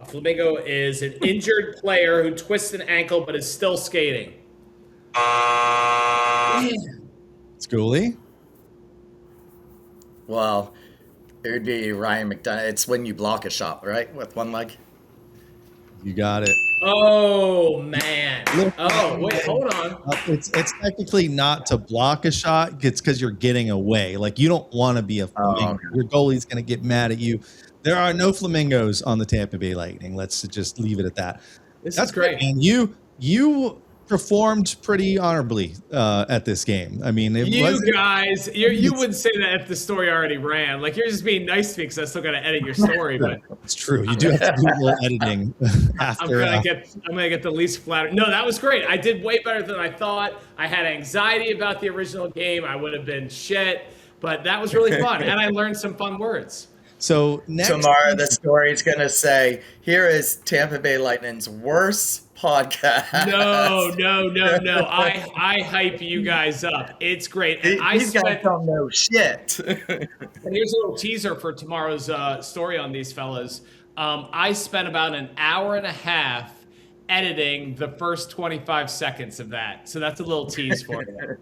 A flamingo is an injured player who twists an ankle but is still skating. Schoolie? Well, it would be Ryan McDonough. It's when you block a shot, right? With one leg. You got it. Oh man. Oh wait, hold on. It's technically not to block a shot. It's because you're getting away. Like you don't want to be a flamingo. Okay. Your goalie's going to get mad at you. There are no flamingos on the Tampa Bay Lightning. Let's just leave it at that. That's great. And you performed pretty honorably at this game. I mean, You wouldn't say that if the story already ran. Like you're just being nice to me because I still got to edit your story. But it's true. You do have to do a little editing after. I'm gonna get the least flattered. No, that was great. I did way better than I thought. I had anxiety about the original game. I would have been shit, but that was really fun, and I learned some fun words. So next Tomorrow, the story is going to say, here is Tampa Bay Lightning's worst podcast. No. I hype you guys up. It's great. And These guys don't know shit. And here's a little teaser for tomorrow's story on these fellas. I spent about an hour and a half editing the first 25 seconds of that. So that's a little tease for you.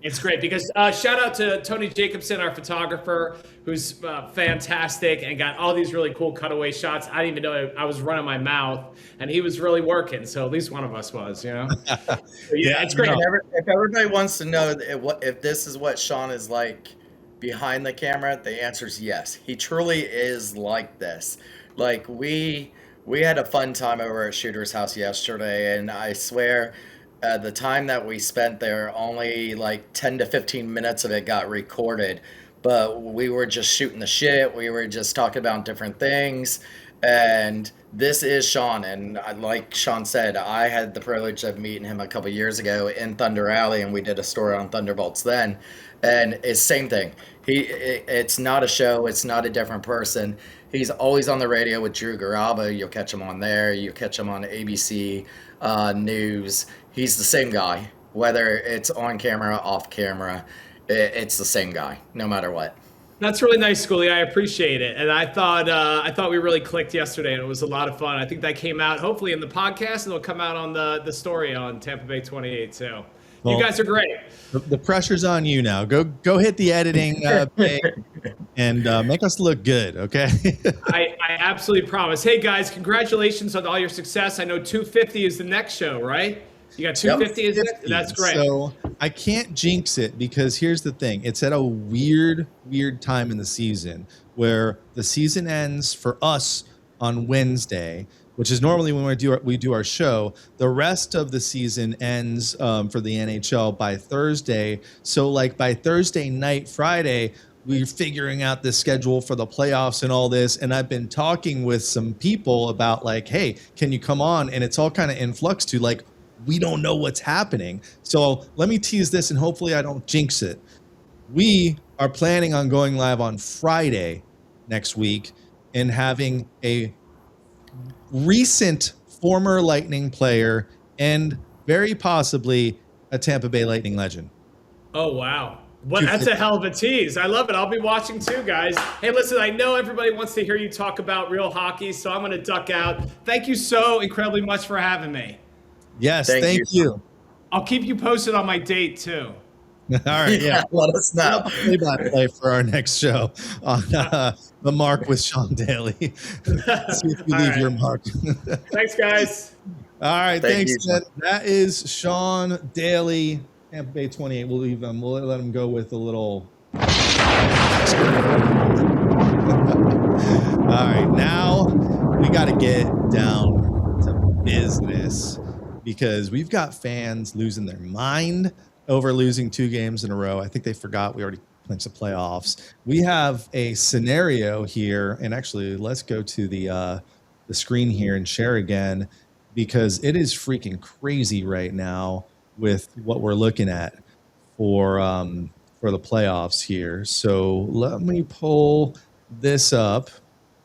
It's great because shout out to Tony Jacobson, our photographer, who's fantastic and got all these really cool cutaway shots. I didn't even know I was running my mouth, and he was really working. So at least one of us was, you know. So, yeah, it's great. If everybody wants to know if this is what Sean is like behind the camera, the answer is yes. He truly is like this. Like we had a fun time over at Shooter's house yesterday, and I swear the time that we spent there, only like 10 to 15 minutes of it got recorded, but we were just shooting the shit. We were just talking about different things, and this is Sean. And like Sean said, I had the privilege of meeting him a couple years ago in Thunder Alley, and we did a story on Thunderbolts then, and it's same thing. It's not a show. It's not a different person. He's always on the radio with Drew Garabo. You'll catch him on there. You catch him on ABC News. He's the same guy, whether it's on camera, off camera. It's the same guy, no matter what. That's really nice, Schoolie. I appreciate it. And I thought we really clicked yesterday, and it was a lot of fun. I think that came out hopefully in the podcast, and it'll come out on the story on Tampa Bay 28. So you guys are great. The pressure's on you now. Go hit the editing page and make us look good, okay? I absolutely promise. Hey, guys, congratulations on all your success. I know 250 is the next show, right? You got 250 is it? That's great. So I can't jinx it because here's the thing. It's at a weird time in the season where the season ends for us on Wednesday, which is normally when we do our show. The rest of the season ends for the NHL by Thursday. So like by Thursday night, Friday, we're figuring out the schedule for the playoffs and all this. And I've been talking with some people about like, hey, can you come on? And it's all kind of in flux to like, we don't know what's happening. So let me tease this and hopefully I don't jinx it. We are planning on going live on Friday next week and having a recent former Lightning player and very possibly a Tampa Bay Lightning legend. Oh, wow. That's a hell of a tease. I love it. I'll be watching too, guys. Hey, listen, I know everybody wants to hear you talk about real hockey, so I'm going to duck out. Thank you so incredibly much for having me. Yes, thank you. I'll keep you posted on my date too. All right, yeah. Let us know. Play for our next show on The Mark with Sean Daly. See if you leave your mark. Thanks, guys. All right, Thanks, man. That is Sean Daly, Tampa Bay 28. We'll leave them. We'll let him go with a little. All right, now we got to get down to business because we've got fans losing their mind over losing 2 games in a row. I think they forgot we already clinched the playoffs. We have a scenario here, and actually, let's go to the screen here and share again because it is freaking crazy right now with what we're looking at for the playoffs here. So let me pull this up.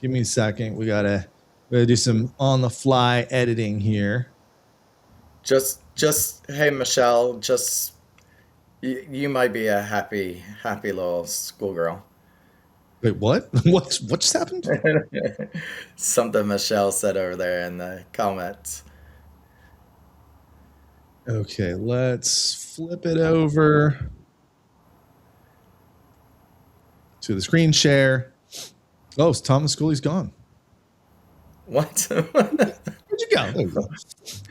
Give me a second. We gotta do some on the fly editing here. Just hey Michelle, just You might be a happy little schoolgirl. Wait, what? What just happened? Something Michelle said over there in the comments. Okay, let's flip it over to the screen share. Oh, Thomas Schooley's gone. What? Where'd you go? There you go.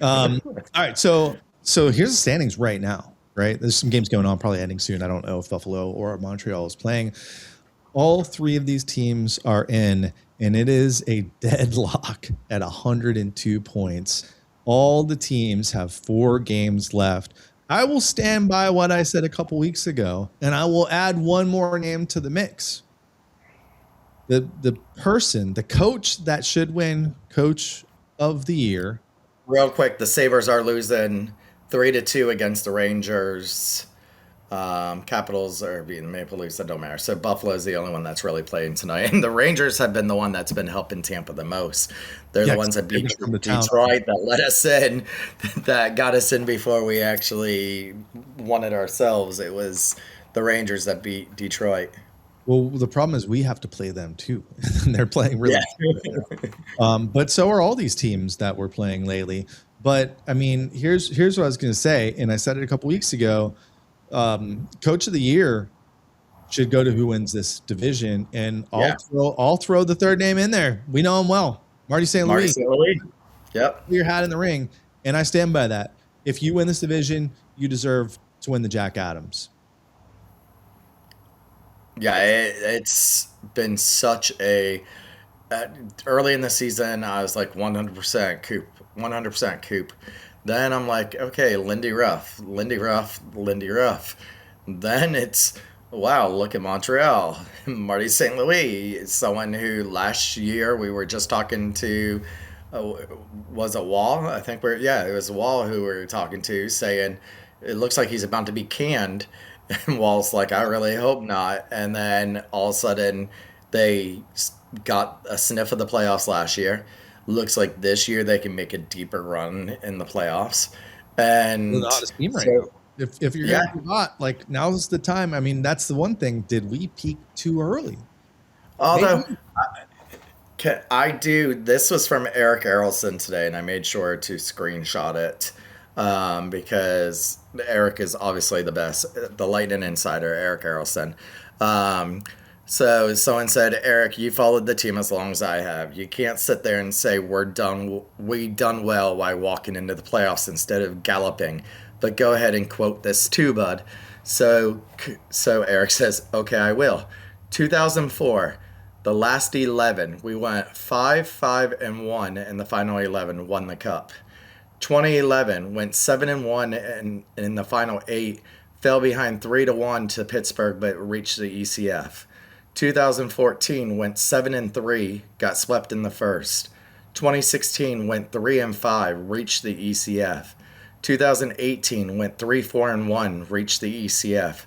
All right, so here's the standings right now. Right, there's some games going on, probably ending soon. I don't know if Buffalo or Montreal is playing. All three of these teams are in, and it is a deadlock at 102 points. All the teams have 4 games left. I will stand by what I said a couple weeks ago, and I will add one more name to the mix. The person, the coach that should win Coach of the Year. Real quick, the Sabres are losing 3-2 against the Rangers. Capitals are beating Maple Leafs. That don't matter. So Buffalo is the only one that's really playing tonight, and the Rangers have been the one that's been helping Tampa the most. They're the ones that beat Detroit, that let us in, that got us in before we actually won it ourselves. It was the Rangers that beat Detroit. Well, the problem is we have to play them too. They're playing really good. But so are all these teams that we're playing lately. But I mean, here's what I was going to say, and I said it a couple weeks ago. Coach of the Year should go to who wins this division, and I'll throw the third name in there. We know him well, Marty St. Louis. Yep, Put your hat in the ring, and I stand by that. If you win this division, you deserve to win the Jack Adams. Yeah, it's been such a early in the season. I was like 100% Coop, 100% Coop. Then I'm like, okay, Lindy Ruff. Then it's, wow, look at Montreal. Marty St. Louis, someone who last year we were just talking to, was it Wall? I think it was Wall who we were talking to, saying it looks like he's about to be canned. And Wall's like, I really hope not. And then all of a sudden they got a sniff of the playoffs last year. Looks like this year they can make a deeper run in the playoffs. And the hottest team right now. If you're going to be hot, like now's the time. I mean, that's the one thing. Did we peak too early? Although I do, this was from Eric Erelson today, and I made sure to screenshot it because Eric is obviously the best, the Lightning insider, Eric Erelson. So someone said, Eric, you followed the team as long as I have. You can't sit there and say we done well while walking into the playoffs instead of galloping. But go ahead and quote this too, bud. So Eric says, okay, I will. 2004, the last 11, we went 5-5-1 in the final 11, won the cup. 2011 went 7-1 and in the final 8, fell behind 3-1 to Pittsburgh, but reached the ECF. 2014 went 7-3, got swept in the first. 2016 went 3-5, reached the ECF. 2018 went 3-4-1, reached the ECF.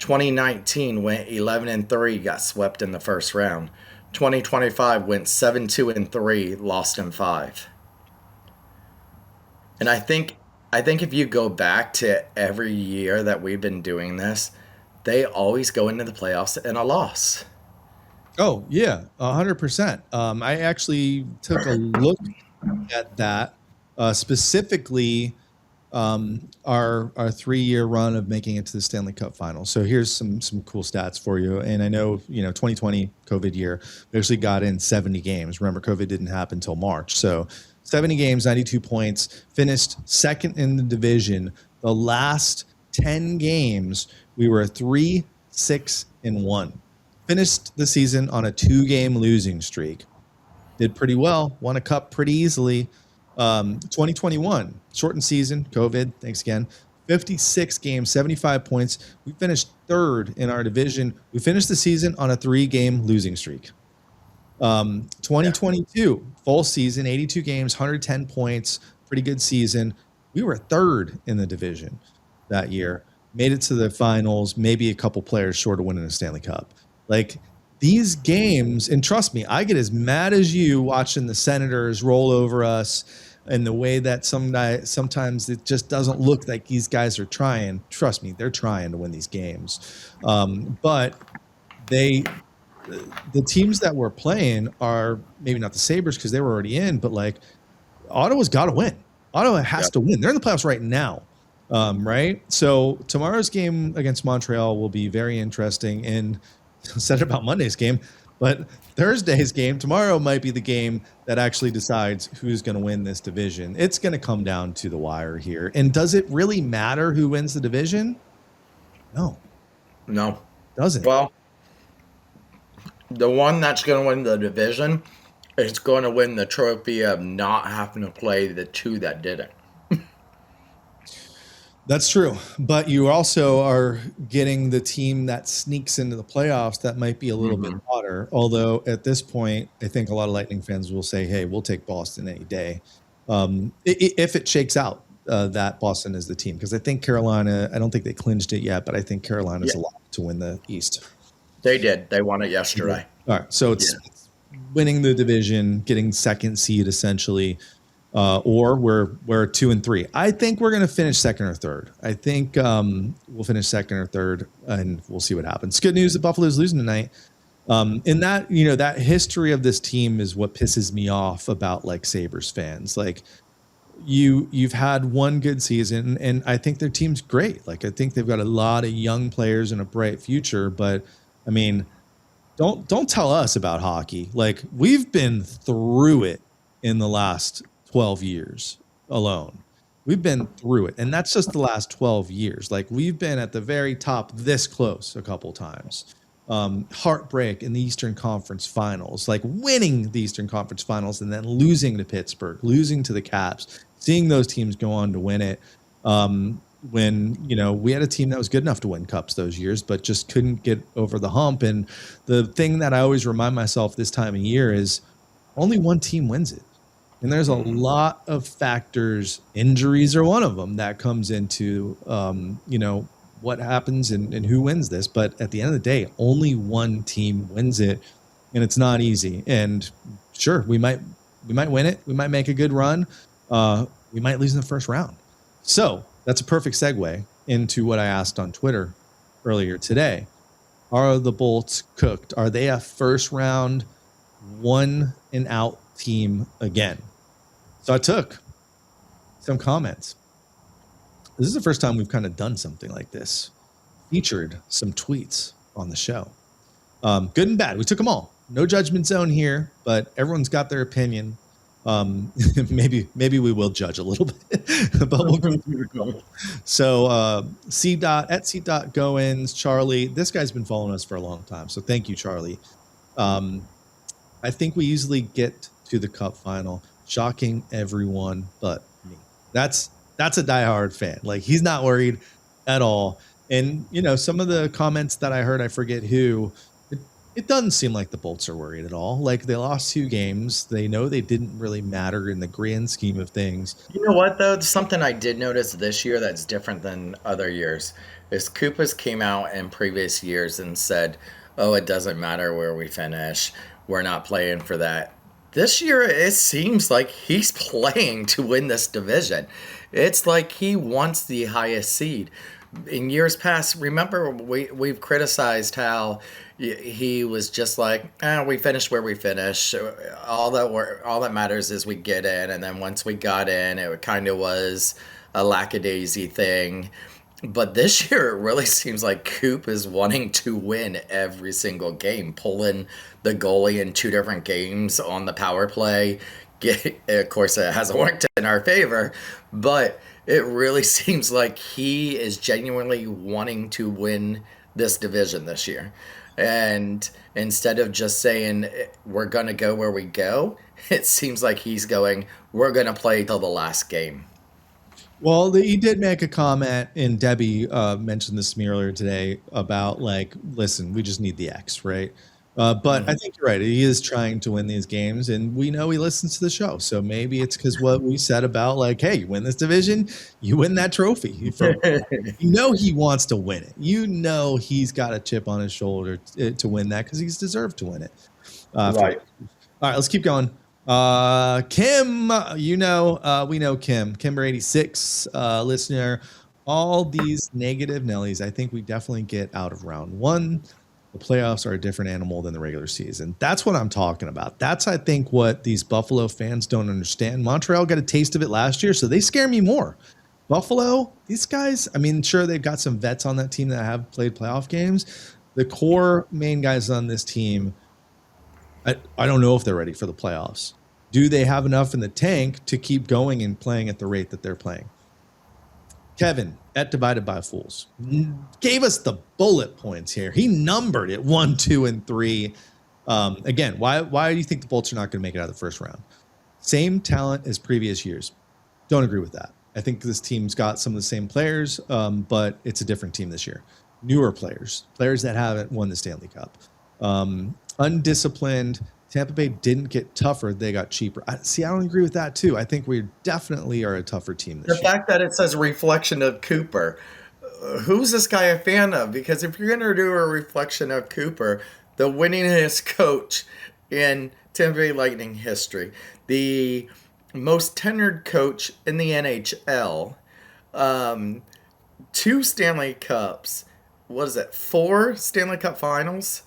2019 went 11-3, got swept in the first round. 2025 went 7-2-3, lost in 5. And I think if you go back to every year that we've been doing this, they always go into the playoffs in a loss. Oh yeah, 100%. I actually took a look at that specifically. Our 3-year run of making it to the Stanley Cup final. So here's some cool stats for you. And I know 2020 COVID year, we actually got in 70 games. Remember, COVID didn't happen until March. So 70 games, 92 points, finished second in the division. The last 10 games, we were 3-6-1. Finished the season on a 2-game losing streak. Did pretty well, won a cup pretty easily. 2021, shortened season, COVID, thanks again. 56 games, 75 points. We finished third in our division. We finished the season on a 3-game losing streak. 2022, full season, 82 games, 110 points, pretty good season. We were third in the division that year. Made it to the finals, maybe a couple players short of winning a Stanley Cup. Like these games, and trust me, I get as mad as you watching the Senators roll over us. and the way that sometimes it just doesn't look like these guys are trying. Trust me, they're trying to win these games. But the teams that we're playing are maybe not the Sabres because they were already in, but like Ottawa's got to win. Ottawa has to win. They're in the playoffs right now. Right. So tomorrow's game against Montreal will be very interesting. And said about Monday's game, but Thursday's game tomorrow might be the game that actually decides who's going to win this division. It's going to come down to the wire here. And does it really matter who wins the division? No, doesn't. Well, the one that's going to win the division is going to win the trophy of not having to play the two that didn't. That's true. But you also are getting the team that sneaks into the playoffs that might be a little bit hotter. Although at this point, I think a lot of Lightning fans will say, hey, we'll take Boston any day. If it shakes out that Boston is the team. Because I think Carolina, I don't think they clinched it yet, but I think Carolina's a lot to win the East. They did. They won it yesterday. All right. So it's winning the division, getting second seed essentially. Or we're 2 and 3. I think we're going to finish second or third. I think we'll finish second or third, and we'll see what happens. Good news that Buffalo's losing tonight. And that that history of this team is what pisses me off about like Sabres fans. Like you've had one good season, and I think their team's great. Like I think they've got a lot of young players and a bright future. But I mean, don't tell us about hockey. Like we've been through it in the last 12 years alone. We've been through it. And that's just the last 12 years. Like we've been at the very top this close a couple times. Heartbreak in the Eastern Conference Finals, like winning the Eastern Conference Finals and then losing to Pittsburgh, losing to the Caps, seeing those teams go on to win it. When, we had a team that was good enough to win cups those years, but just couldn't get over the hump. And the thing that I always remind myself this time of year is only one team wins it. And there's a lot of factors, injuries are one of them, that comes into, what happens and who wins this. But at the end of the day, only one team wins it, and it's not easy. And sure, we might win it. We might make a good run. We might lose in the first round. So that's a perfect segue into what I asked on Twitter earlier today. Are the Bolts cooked? Are they a first round, 1 and out team again? So I took some comments. This is the first time we've kind of done something like this. Featured some tweets on the show. Good and bad. We took them all. No judgment zone here, but everyone's got their opinion. Maybe we will judge a little bit, but we'll go through the. So C.Goins, Charlie. This guy's been following us for a long time, so thank you, Charlie. I think we easily get to the Cup final. Shocking everyone but me. That's a diehard fan. Like he's not worried at all. And some of the comments that I heard, I forget who, it doesn't seem like the Bolts are worried at all. Like they lost 2 games. They know they didn't really matter in the grand scheme of things. You know what though? Something I did notice this year that's different than other years is Koopas came out in previous years and said, "Oh, it doesn't matter where we finish. We're not playing for that." This year, it seems like he's playing to win this division. It's like he wants the highest seed. In years past, remember, we've criticized how he was just like, we finish where we finish. All that matters is we get in. And then once we got in, it kind of was a lackadaisy thing. But this year, it really seems like Coop is wanting to win every single game, pulling the goalie in 2 different games on the power play. Of course, it hasn't worked in our favor, but it really seems like he is genuinely wanting to win this division this year. And instead of just saying, we're going to go where we go, it seems like he's going, we're going to play till the last game. Well, he did make a comment, and Debbie mentioned this to me earlier today about like, listen, we just need the X, right? But I think you're right. He is trying to win these games, and we know he listens to the show. So maybe it's because what we said about like, hey, you win this division, you win that trophy. He wants to win it. He's got a chip on his shoulder to win that because he's deserved to win it. Right. All right, let's keep going. Kim, we know Kimber 86, listener. All these negative Nellies, I think we definitely get out of round one. The playoffs are a different animal than the regular season. That's what I'm talking about. That's, I think, what these Buffalo fans don't understand. Montreal got a taste of it last year, so they scare me more. Buffalo, these guys, I mean, sure, they've got some vets on that team that have played playoff games. The core main guys on this team, I don't know if they're ready for the playoffs. Do they have enough in the tank to keep going and playing at the rate that they're playing? Kevin at Divided by Fools gave us the bullet points here. He numbered it 1, 2, and 3. Again, why do you think the Bolts are not going to make it out of the first round? Same talent as previous years. Don't agree with that. I think this team's got some of the same players, but it's a different team this year. Newer players that haven't won the Stanley Cup. Undisciplined. Tampa Bay didn't get tougher; they got cheaper. I don't agree with that too. I think we definitely are a tougher team this year. The fact that it says reflection of Cooper, who's this guy a fan of? Because if you're going to do a reflection of Cooper, the winningest coach in Tampa Bay Lightning history, the most tenured coach in the NHL, 2 Stanley Cups, 4 Stanley Cup Finals.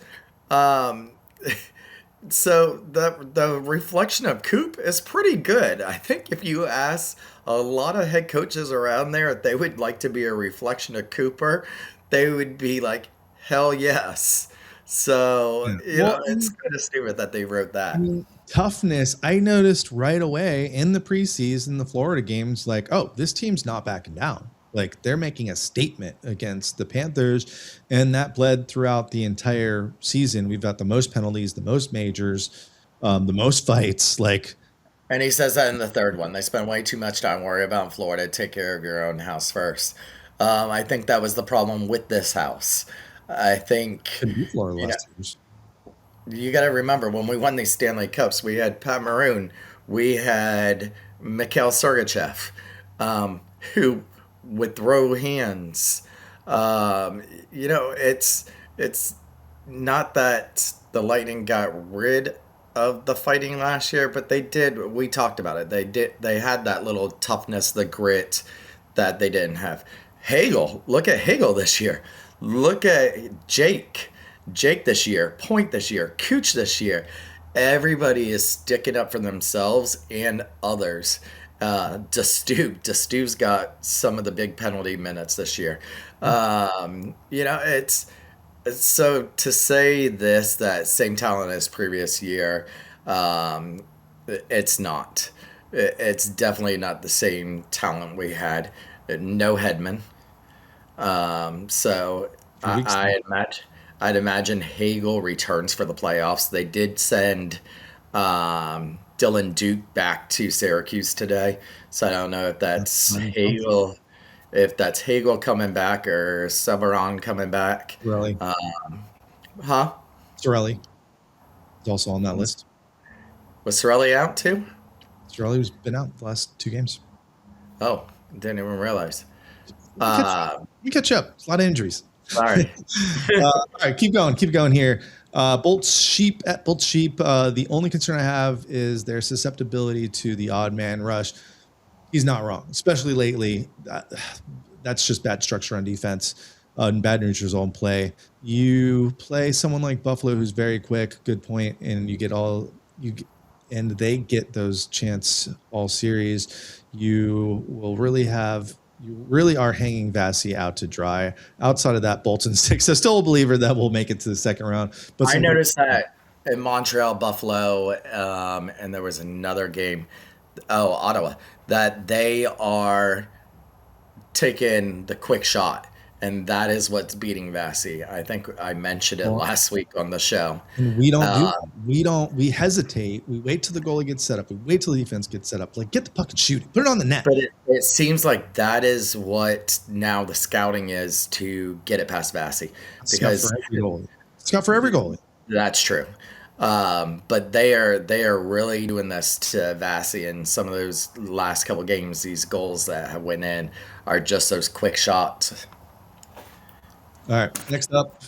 So the reflection of Coop is pretty good. I think if you ask a lot of head coaches around there if they would like to be a reflection of Cooper, they would be like, hell yes. So, it's kind of stupid that they wrote that. I mean, toughness, I noticed right away in the preseason, the Florida games, like, oh, this team's not backing down. Like, they're making a statement against the Panthers, and that bled throughout the entire season. We've got the most penalties, the most majors, the most fights. And he says that in the third one. They spend way too much time worrying about Florida. Take care of your own house first. I think that was the problem with this house. I think you got to remember when we won these Stanley Cups, we had Pat Maroon, we had Mikhail Sergachev, who would throw hands. It's not that the Lightning got rid of the fighting last year, but they did. We talked about it. They had that little toughness, the grit that they didn't have. Hagel, look at Hagel this year. Look at Jake this year, Point this year, Cooch this year. Everybody is sticking up for themselves and others. Destou's got some of the big penalty minutes this year. It's so to say that same talent as previous year, it's not. It's definitely not the same talent we had. No Hedman. I'd imagine Hagel returns for the playoffs. They did send Dylan Duke back to Syracuse today, so I don't know if that's Hagel, coming back or Severon coming back. Sorelli. Sorelli is also on that list. Was Sorelli out too? Sorelli's been out the last 2 games. Oh, didn't even realize. We catch up. A lot of injuries. Sorry. All right, keep going here. Bolts Sheep. The only concern I have is their susceptibility to the odd man rush. He's not wrong, especially lately. That's just bad structure on defense and bad neutral zone play. You play someone like Buffalo, who's very quick, good point, and and they get those chance all series. You really are hanging Vasi out to dry. Outside of that, Bolts and 6. I'm still a believer that we'll make it to the second round. But I noticed that in Montreal, Buffalo, and there was another game, Ottawa, that they are taking the quick shot, and that is what's beating Vasi. I think I mentioned it last week on the show. And we don't do that. We hesitate. We wait till the goalie gets set up. We wait till the defense gets set up. Like, get the puck and shoot it. Put it on the net. But it seems like that is what now the scouting is to get it past Vasi. Because Scout for every goalie. That's true. But they are really doing this to Vasi, and some of those last couple games, these goals that have went in are just those quick shots. All right, next up,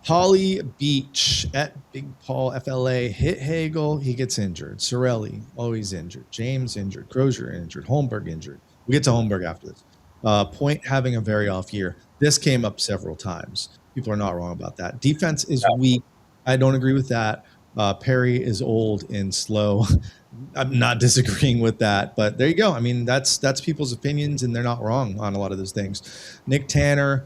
Holly Beach at Big Paul FLA hit Hagel. He gets injured. Sorelli, always injured. James injured. Crozier injured. Holmberg injured. We get to Holmberg after this. Point having a very off year. This came up several times. People are not wrong about that. Defense is weak. I don't agree with that. Perry is old and slow. I'm not disagreeing with that, but there you go. I mean, that's people's opinions, and they're not wrong on a lot of those things. Nick Tanner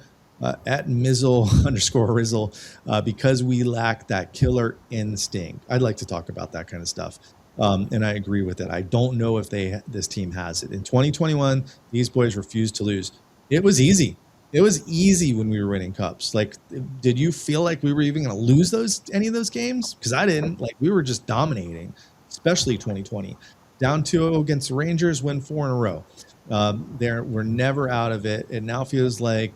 at Mizzle _ Rizzle, because we lack that killer instinct. I'd like to talk about that kind of stuff, and I agree with it. I don't know if this team has it. In 2021, these boys refused to lose. It was easy. It was easy when we were winning cups. Like, did you feel like we were even going to lose any of those games? Because I didn't. Like, we were just dominating, especially 2020. Down 2-0 against the Rangers, win 4 in a row. We're never out of it. It now feels like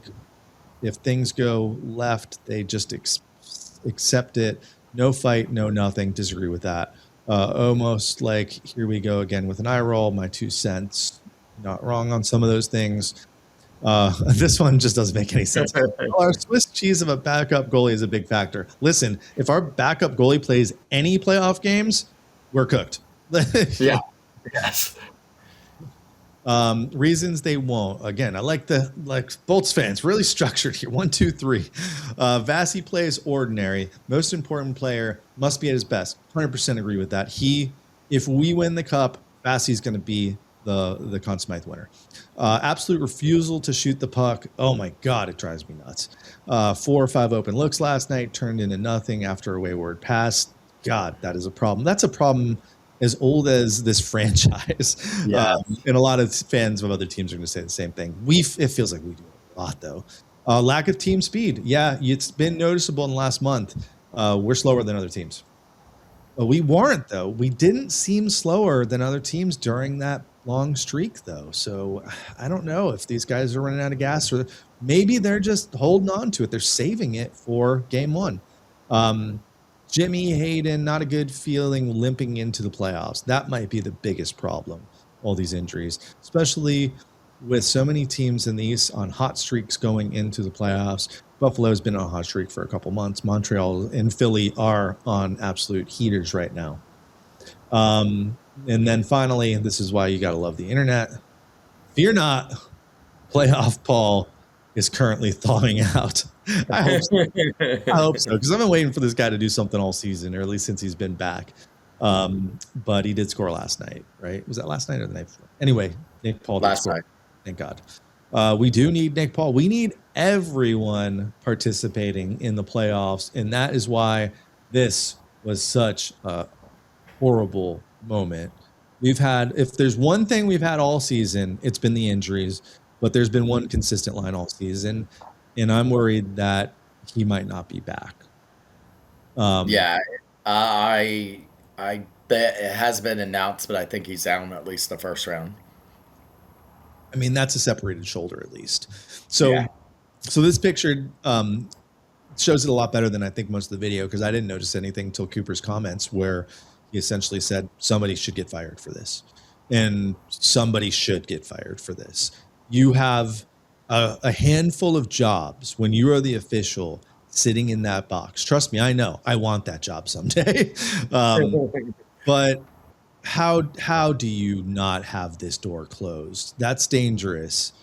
if things go left, they just accept it. No fight, no nothing. Disagree with that. Almost like, here we go again with an eye roll. My 2 cents. Not wrong on some of those things. This one just doesn't make any sense. Our Swiss cheese of a backup goalie is a big factor. Listen, if our backup goalie plays any playoff games, we're cooked. Yeah. Yes. Reasons they won't. Again, I like Bolts fans, really structured here. 1, 2, 3. Vasi plays ordinary. Most important player must be at his best. 100% agree with that. If we win the cup, Vasi's going to be the Conn Smythe winner. Absolute refusal to shoot the puck. Oh my God, it drives me nuts. 4 or 5 open looks last night turned into nothing after a wayward pass. God, that is a problem. That's a problem as old as this franchise. Yeah. And a lot of fans of other teams are going to say the same thing. It feels like we do a lot, though. Lack of team speed. Yeah, it's been noticeable in the last month. We're slower than other teams. But we weren't, though. We didn't seem slower than other teams during that long streak, though. So I don't know if these guys are running out of gas, or maybe they're just holding on to it. They're saving it for game 1. Jimmy Hayden, not a good feeling limping into the playoffs. That might be the biggest problem, all these injuries, especially with so many teams in the East on hot streaks going into the playoffs. Buffalo's been on a hot streak for a couple months. Montreal and Philly are on absolute heaters right now. And then finally, this is why you got to love the internet. Fear not, playoff Paul is currently thawing out. I hope so, because I've been waiting for this guy to do something all season, or at least since he's been back. But he did score last night, right? Was that last night or the night before? Anyway, Nick Paul did score. Night. Thank God. We do need Nick Paul. We need everyone participating in the playoffs, and that is why this was such a horrible moment. If there's one thing we've had all season, it's been the injuries, but there's been one consistent line all season, and I'm worried that he might not be back. Yeah, I bet it has been announced, but I think he's down at least the first round. I mean, that's a separated shoulder at least. So this picture shows it a lot better than I think most of the video, because I didn't notice anything until Cooper's comments, where he essentially said somebody should get fired for this, and somebody should get fired for this. You have a handful of jobs when you are the official sitting in that box. Trust me, I know. I want that job someday. But how do you not have this door closed? That's dangerous,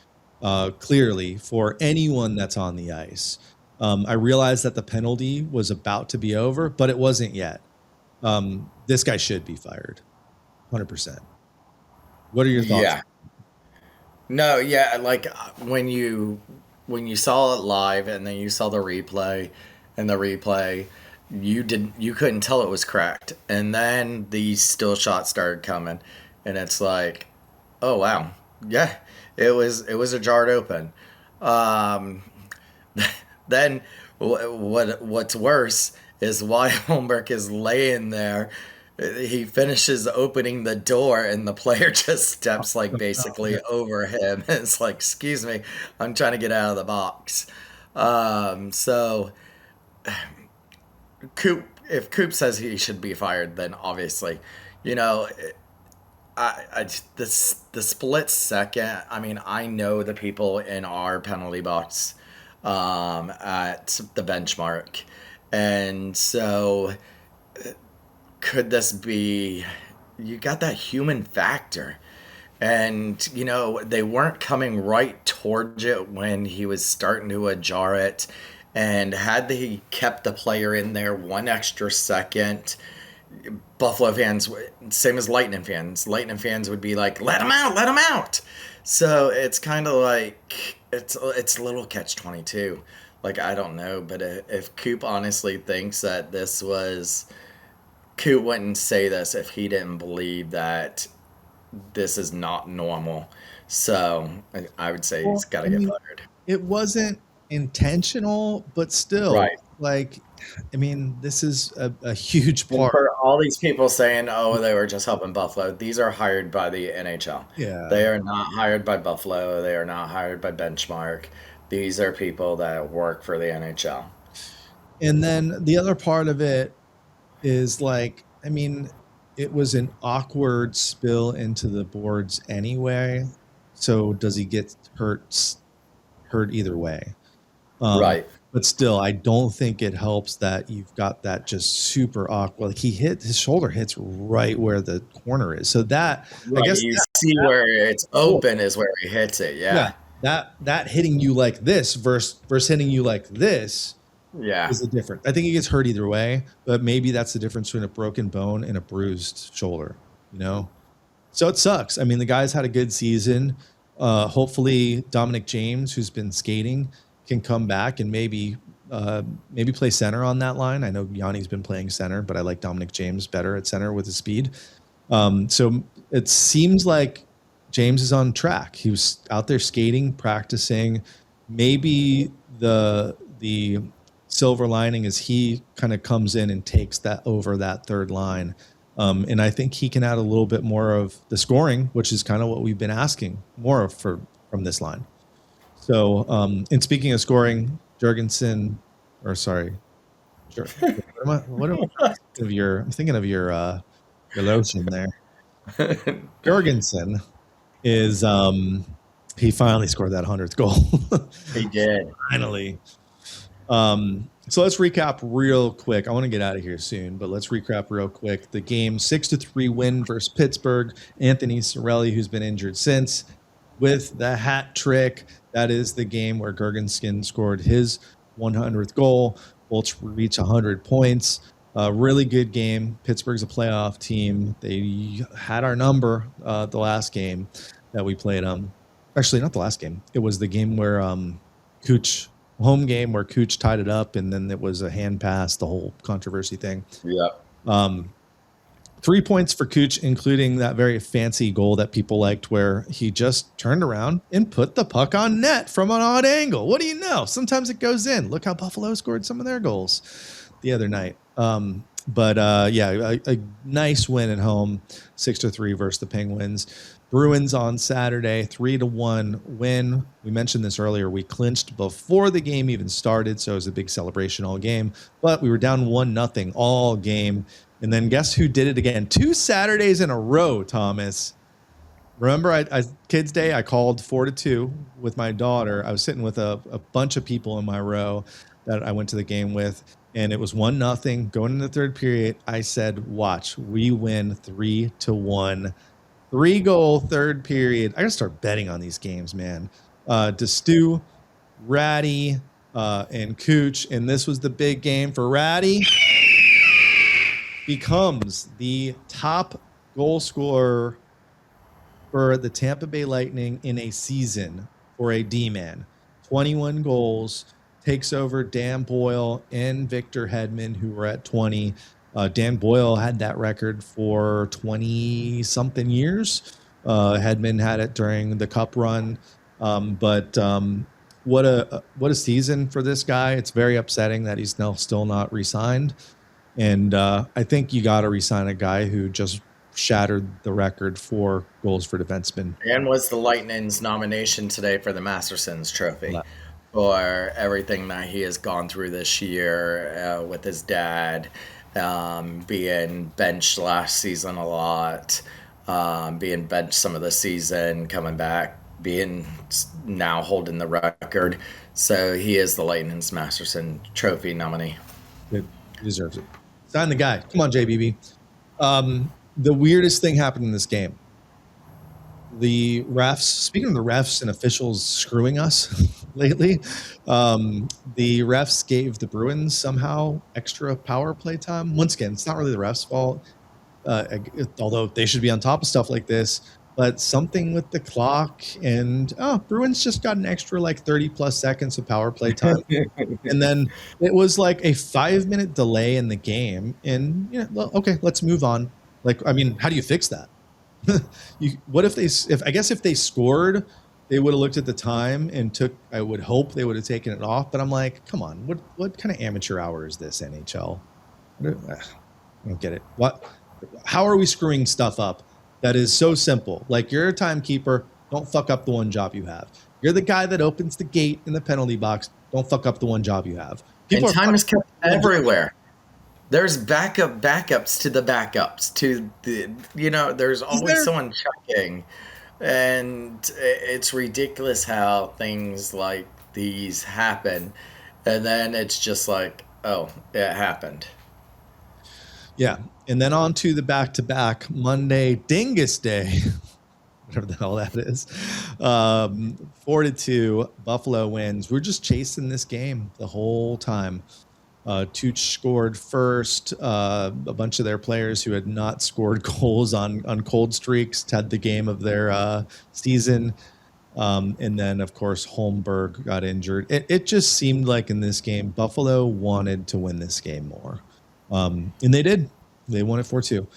clearly, for anyone that's on the ice. I realized that the penalty was about to be over, but it wasn't yet. This guy should be fired, 100%. What are your thoughts? Yeah. No, yeah, like when you saw it live and then you saw the replay, you couldn't tell it was cracked. And then the still shots started coming, and it's like, oh wow. Yeah, it was ajarred open. Then what's worse is why Holmberg is laying there. He finishes opening the door, and the player just steps like basically over him. It's like, excuse me, I'm trying to get out of the box. So if Coop says he should be fired, then obviously, the split second. I mean, I know the people in our penalty box at the benchmark, And so could this be, you got that human factor. And, they weren't coming right towards it when he was starting to ajar it. And had he kept the player in there one extra second, Buffalo fans, same as Lightning fans would be like, let him out, let him out. So it's kind of like, it's a little catch-22. Like, I don't know, but if Coop honestly thinks that this was, Coop wouldn't say this if he didn't believe that this is not normal. So I would say he's got to get fired. It wasn't intentional, but still, Right. like, I mean, this is a huge And part. for all these people saying, oh, they were just helping Buffalo, these are hired by the NHL. Yeah. They are not hired by Buffalo. They are not hired by Benchmark. These are people that work for the NHL. And then the other part of it is like, I mean, it was an awkward spill into the boards anyway. So does he get hurt either way? Right. But still, I don't think it helps that you've got that just super awkward. Like his shoulder hits right where the corner is. So that, Right. I guess you see where it's open is where he hits it. Yeah. that hitting you like this versus hitting you like this Yeah. is the difference. I think he gets hurt either way, but maybe that's the difference between a broken bone and a bruised shoulder, So it sucks. I mean, the guy's had a good season. Hopefully Dominic James, who's been skating, can come back and maybe play center on that line. I know Yanni's been playing center, but I like Dominic James better at center with his speed. So it seems like James is on track. He was out there skating, practicing. Maybe the silver lining is he kind of comes in and takes that over that third line. And I think he can add a little bit more of the scoring, which is kind of what we've been asking more of from this line. So, and speaking of scoring, Jorgensen, or sorry, what am I I'm thinking of your lotion there. Jorgensen is he finally scored that 100th goal. He did. Finally. So let's recap real quick. I want to get out of here soon, but let's recap real quick. The game 6-3 win versus Pittsburgh. Anthony Cirelli, who's been injured since, with the hat trick. That is the game where Jorgensen scored his 100th goal. Bolts reach 100 points. Really good game. Pittsburgh's a playoff team. They had our number the last game that we played. Actually, not the last game. It was the game where Cooch, home game where Cooch tied it up, and then it was a hand pass, the whole controversy thing. Yeah. 3 points for Cooch, including that very fancy goal that people liked where he just turned around and put the puck on net from an odd angle. What do you know? Sometimes it goes in. Look how Buffalo scored some of their goals the other night. A nice win at home, 6-3 versus the Penguins. Bruins on Saturday, 3-1 win. We mentioned this earlier. We clinched before the game even started, so it was a big celebration all game. But we were down 1-0 all game. And then guess who did it again? 2 Saturdays in a row, Thomas. Remember, I Kids Day, I called 4-2 with my daughter. I was sitting with a bunch of people in my row that I went to the game with, and it was 1-0 going into the third period. I said, watch, we win 3-1. 3-goal third period. I gotta start betting on these games, man. Destu, Raddy, and Cooch, and this was the big game for Raddy. Becomes the top goal scorer for the Tampa Bay Lightning in a season for a D-man. 21 goals, takes over Dan Boyle and Victor Hedman, who were at 20. Dan Boyle had that record for 20-something years. Hedman had it during the Cup run. But what a season for this guy. It's very upsetting that he's still not re-signed. And I think you got to re-sign a guy who just shattered the record for goals for defensemen. And was the Lightning's nomination today for the Masterson's Trophy for everything that he has gone through this year with his dad, being benched last season a lot, being benched some of the season, coming back, being now holding the record. So he is the Lightning's Masterson Trophy nominee. Good. He deserves it. Sign the guy. Come on, JBB. The weirdest thing happened in this game. The refs, speaking of the refs and officials screwing us lately, the refs gave the Bruins somehow extra power play time. Once again, it's not really the refs' fault, although they should be on top of stuff like this. But something with the clock, and Bruins just got an extra like 30 plus seconds of power play time. And then it was like a 5-minute delay in the game. And okay, let's move on. Like, I mean, how do you fix that? What if if they scored, they would have looked at the time and I would hope they would have taken it off. But I'm like, come on, what kind of amateur hour is this, NHL? I don't get it. How are we screwing stuff up that is so simple? Like, you're a timekeeper, don't fuck up the one job you have. You're the guy that opens the gate in the penalty box, don't fuck up the one job you have. And time is kept everywhere. There's backups to the backups to the, there's always someone checking. And it's ridiculous how things like these happen. And then it's just like, oh, it happened. Yeah. And then on to the back-to-back Monday Dingus Day, whatever the hell that is. 4-2, Buffalo wins. We're just chasing this game the whole time. Tooch scored first. A bunch of their players who had not scored goals on cold streaks had the game of their season. And then, of course, Holmberg got injured. It just seemed like in this game, Buffalo wanted to win this game more. And they did. They won it 4-2.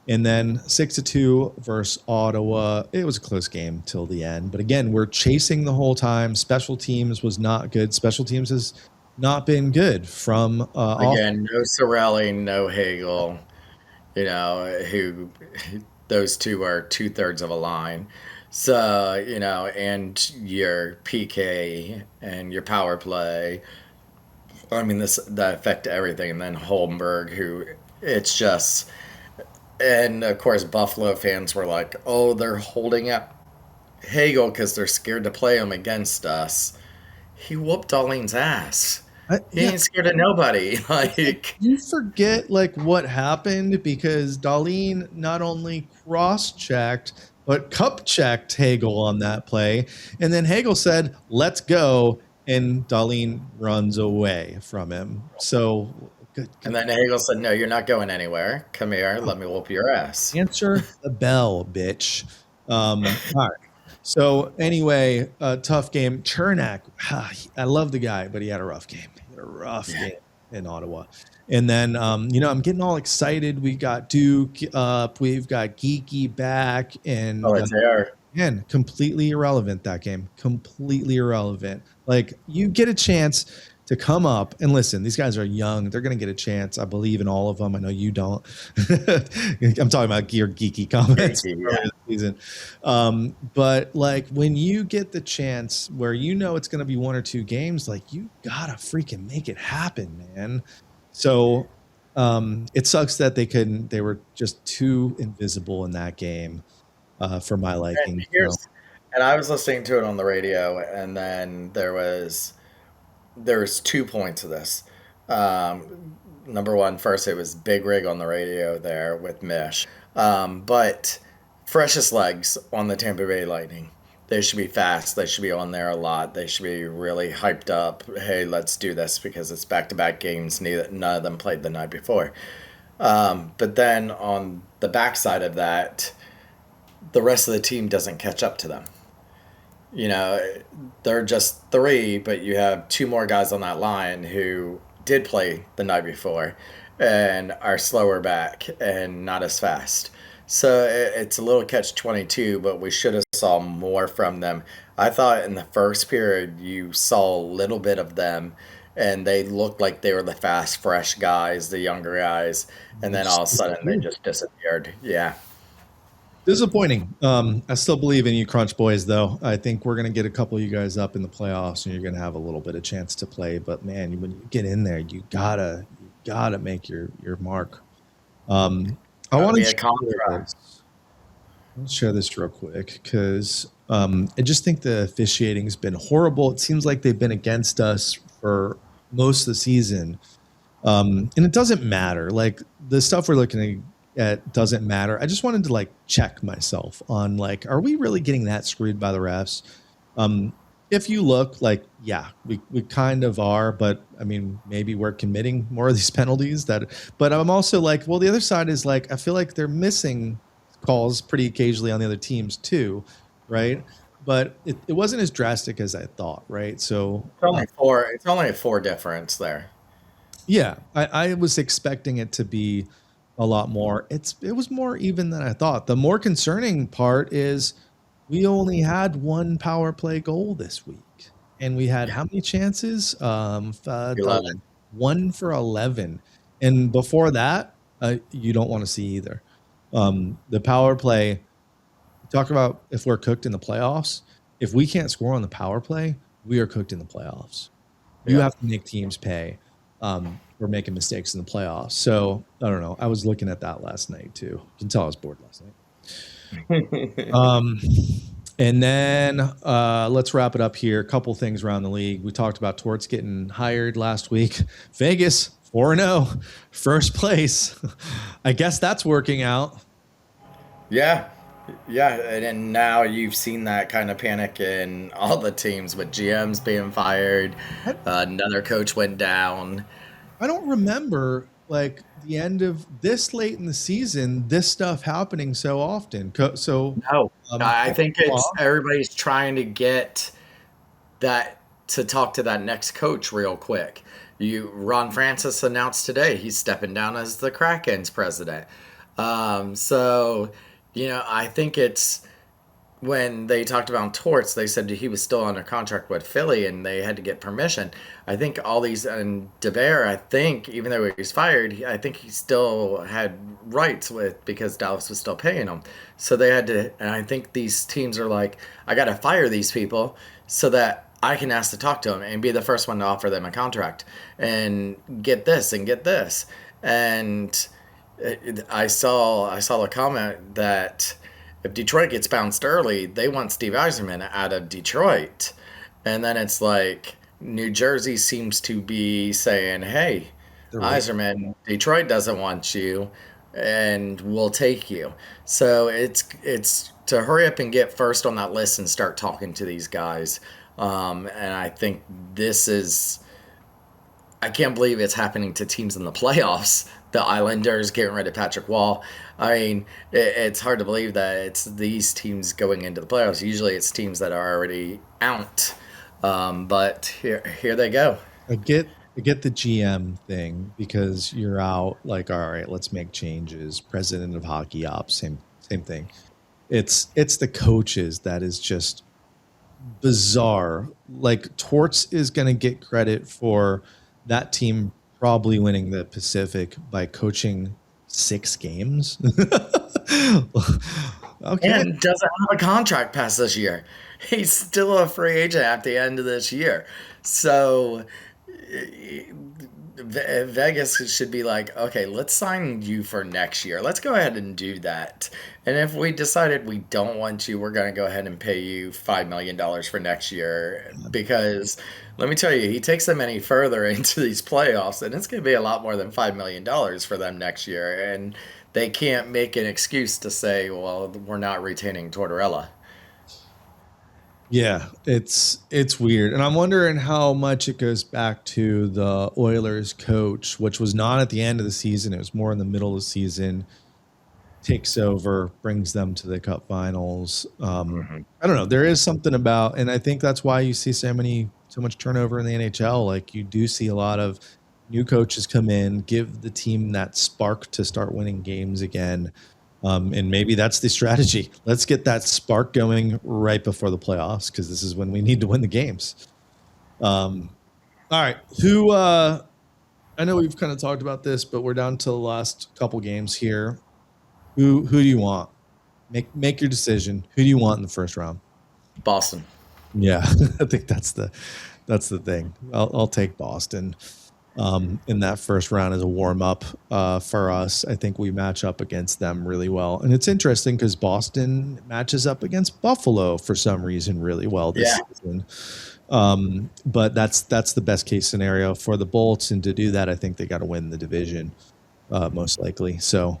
And then 6-2 versus Ottawa. It was a close game till the end. But again, we're chasing the whole time. Special teams was not good. Special teams has not been good from again, no Sorelli, no Hagel, who those two are 2/3 of a line. So, and your PK and your power play. I mean, that affect everything. And then Holmberg, who it's just, and of course, Buffalo fans were like, oh, they're holding up Hagel because they're scared to play him against us. He whooped Darlene's ass. He ain't scared of nobody. Like, you forget what happened, because Darlene not only cross-checked but cup-checked Hagel on that play, and then Hagel said, "Let's go," and Darlene runs away from him. So, good. And then Hagel said, "No, you're not going anywhere. Come here, let me whoop your ass." Answer the bell, bitch. All right. So anyway, tough game. Chernak, I love the guy, but he had a rough game. Game in Ottawa. And then, I'm getting all excited. We got Duke up. We've got Geeky back. And again, completely irrelevant, that game. Completely irrelevant. Like, you get a chance to come up and listen. These guys are young. They're going to get a chance. I believe in all of them. I know you don't. I'm talking about your geeky comments. Season. But when you get the chance where it's going to be one or two games, you gotta freaking make it happen, man. So it sucks that they were just too invisible in that game for my liking. And I was listening to it on the radio, and then there's 2 points of this. Number one, first it was Big Rig on the radio there with Mish. But freshest legs on the Tampa Bay Lightning. They should be fast. They should be on there a lot. They should be really hyped up. Hey, let's do this, because it's back-to-back games. None of them played the night before. But then on the backside of that, the rest of the team doesn't catch up to them. They're just 3, but you have 2 more guys on that line who did play the night before and are slower back and not as fast. So it's a little catch-22, but we should have saw more from them. I thought in the first period you saw a little bit of them, and they looked like they were the fast, fresh guys, the younger guys, and then all of a sudden they just disappeared. Yeah. Disappointing. I still believe in you, Crunch Boys, though. I think we're going to get a couple of you guys up in the playoffs, and you're going to have a little bit of chance to play. But, man, when you get in there, you gotta make your mark. I want to share this real quick, because I just think the officiating has been horrible. It seems like they've been against us for most of the season. And it doesn't matter. Like the stuff we're looking at doesn't matter. I just wanted to like check myself on like, are we really getting that screwed by the refs? If you look like, yeah, we kind of are, but I mean, maybe we're committing more of these penalties but I'm also like, well, the other side is like, I feel like they're missing calls pretty occasionally on the other teams too. Right. But it wasn't as drastic as I thought. Right. So It's only a 4 difference there. yeah, I was expecting it to be a lot more. It was more even than I thought. The more concerning part is we only had one power play goal this week, and we had how many chances? 11. 1 for 11, and before that, you don't want to see either. The power play. Talk about if we're cooked in the playoffs. If we can't score on the power play, we are cooked in the playoffs. You Yeah. have to make teams pay. We're making mistakes in the playoffs. So I don't know. I was looking at that last night too. You can tell I was bored last night. And then let's wrap it up here. A couple things around the league. We talked about Torts getting hired last week. Vegas 4-0, first place. I guess that's working out. Yeah. Yeah, and now you've seen that kind of panic in all the teams with GMs being fired. Another coach went down. I don't remember like the end of this late in the season, this stuff happening so often. No, I think it's everybody's trying to get that to talk to that next coach real quick. Ron Francis announced today he's stepping down as the Kraken's president. So I think it's when they talked about Torts, they said he was still under contract with Philly and they had to get permission. I think all these, and DeBear, I think, even though he was fired, I think he still had rights because Dallas was still paying him. So they had to, and I think these teams are like, I got to fire these people so that I can ask to talk to them and be the first one to offer them a contract and get this and get this. And I saw the comment that if Detroit gets bounced early, they want Steve Yzerman out of Detroit. And then it's like New Jersey seems to be saying, hey, Yzerman, Detroit doesn't want you and we'll take you. So it's to hurry up and get first on that list and start talking to these guys. And I think I can't believe it's happening to teams in the playoffs. The Islanders getting rid of Patrick Wall. I mean, it's hard to believe that it's these teams going into the playoffs. Usually it's teams that are already out. But here they go. I get the GM thing because you're out like, all right, let's make changes. President of hockey ops, same thing. It's the coaches that is just bizarre. Like Torts is going to get credit for that team probably winning the Pacific by coaching 6 games. Okay. And doesn't have a contract past this year. He's still a free agent at the end of this year. So Vegas should be like, okay, let's sign you for next year. Let's go ahead and do that. And if we decided we don't want you, we're going to go ahead and pay you $5 million for next year. Because let me tell you, he takes them any further into these playoffs, and it's going to be a lot more than $5 million for them next year. And they can't make an excuse to say, well, we're not retaining Tortorella. Yeah, it's weird. And I'm wondering how much it goes back to the Oilers coach, which was not at the end of the season. It was more in the middle of the season, takes over, brings them to the Cup finals. I don't know. There is something about, and I think that's why you see so much turnover in the NHL. Like you do see a lot of new coaches come in, give the team that spark to start winning games again. And maybe that's the strategy. Let's get that spark going right before the playoffs because this is when we need to win the games. All right. I know we've kind of talked about this, but we're down to the last couple games here. Who do you want? Make your decision. Who do you want in the first round? Boston. Yeah, I think that's the thing. I'll take Boston. in that first round as a warm up for us. I think we match up against them really well. And it's interesting because Boston matches up against Buffalo for some reason really well this season. But that's the best case scenario for the Bolts. And to do that, I think they got to win the division most likely. So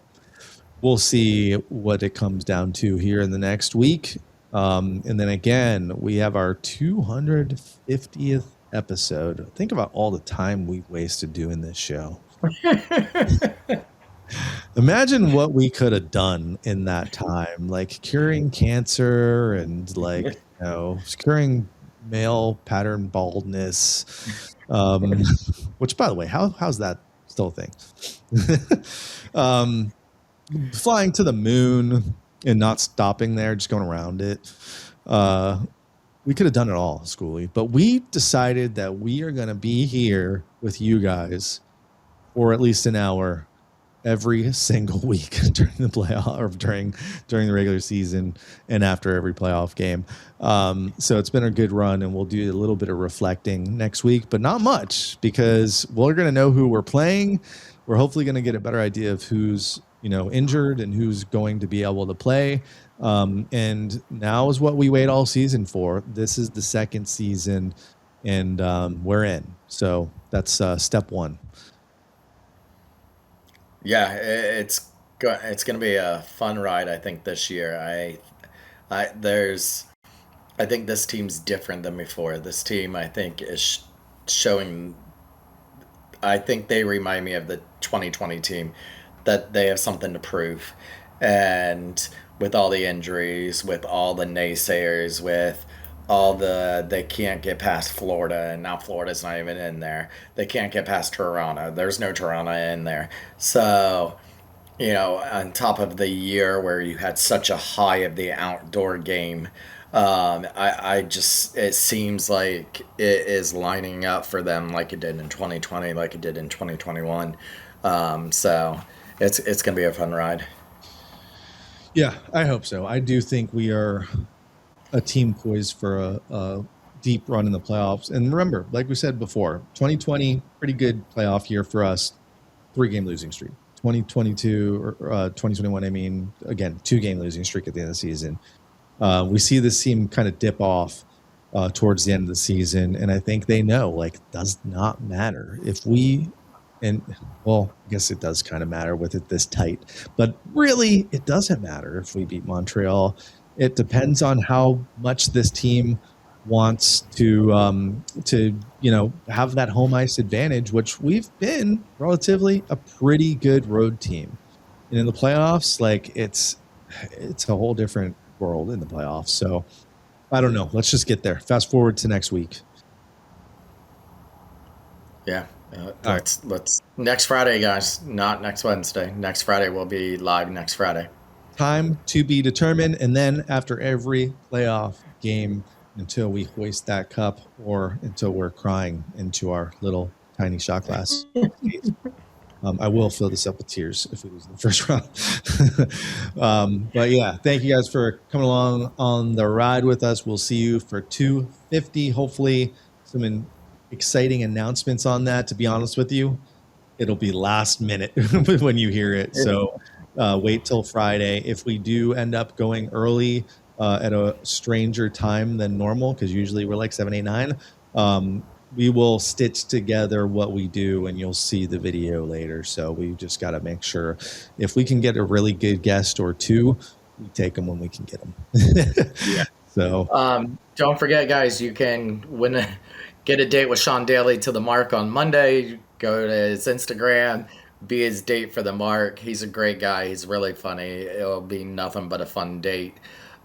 we'll see what it comes down to here in the next week. And then again, we have our 250th episode. Think about all the time we've wasted doing this show. Imagine what we could have done in that time, like curing cancer and curing male pattern baldness. Which, by the way, how's that still a thing? Flying to the moon and not stopping there, just going around it. We could have done it all, Schoolie, but we decided that we are going to be here with you guys for at least an hour every single week during the playoff or during the regular season and after every playoff game. So it's been a good run, and we'll do a little bit of reflecting next week, but not much because we're going to know who we're playing. We're hopefully going to get a better idea of who's injured and who's going to be able to play. And now is what we wait all season for. This is the second season, and we're in. So that's step one. Yeah, it's going to be a fun ride, I think, this year. I think this team's different than before. This team, I think, is showing. I think they remind me of the 2020 team, that they have something to prove, and with all the injuries, with all the naysayers, with all they can't get past Florida, and now Florida's not even in there. They can't get past Toronto. There's no Toronto in there. So, on top of the year where you had such a high of the outdoor game, it seems like it is lining up for them like it did in 2020, like it did in 2021. So it's going to be a fun ride. Yeah, I hope so. I do think we are a team poised for a deep run in the playoffs. And remember, like we said before, 2020, pretty good playoff year for us, 3-game losing streak. 2022 or 2021, I mean, again, 2-game losing streak at the end of the season. We see this team kind of dip off towards the end of the season, and I think they know, does not matter if we. And, well, I guess it does kind of matter with it this tight. But really, it doesn't matter if we beat Montreal. It depends on how much this team wants to have that home ice advantage, which we've been relatively a pretty good road team. And in the playoffs, it's a whole different world in the playoffs. So, I don't know. Let's just get there. Fast forward to next week. Yeah. Let's next Friday, guys, not next Wednesday. Next Friday, we'll be live next Friday. Time to be determined. And then after every playoff game, until we hoist that cup or until we're crying into our little tiny shot glass. I will fill this up with tears if we lose in the first round. But yeah, thank you guys for coming along on the ride with us. We'll see you for 250. Hopefully some exciting announcements on that. To be honest with you, it'll be last minute when you hear it. So wait till Friday. If we do end up going early at a stranger time than normal, because usually we're like 7, 8, 9, we will stitch together what we do, and you'll see the video later. So we just got to make sure if we can get a really good guest or two, we take them when we can get them. Yeah. So don't forget, guys, you can get a date with Sean Daly to the Mark on Monday. Go to his Instagram, be his date for the Mark. He's a great guy. He's really funny. It'll be nothing but a fun date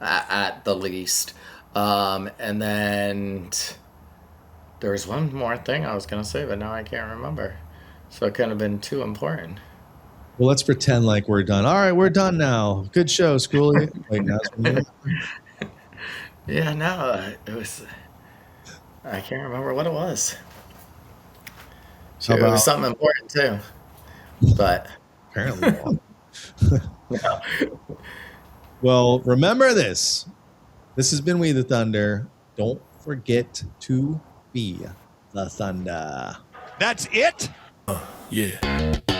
at the least. And then there was one more thing I was going to say, but now I can't remember. So it couldn't have been too important. Well, let's pretend like we're done. All right, we're done now. Good show, Schoolie. Yeah, no, it was... I can't remember what it was. It was something important too, but apparently not. No. Well, remember this. This has been We the Thunder. Don't forget to be the Thunder. That's it? Yeah.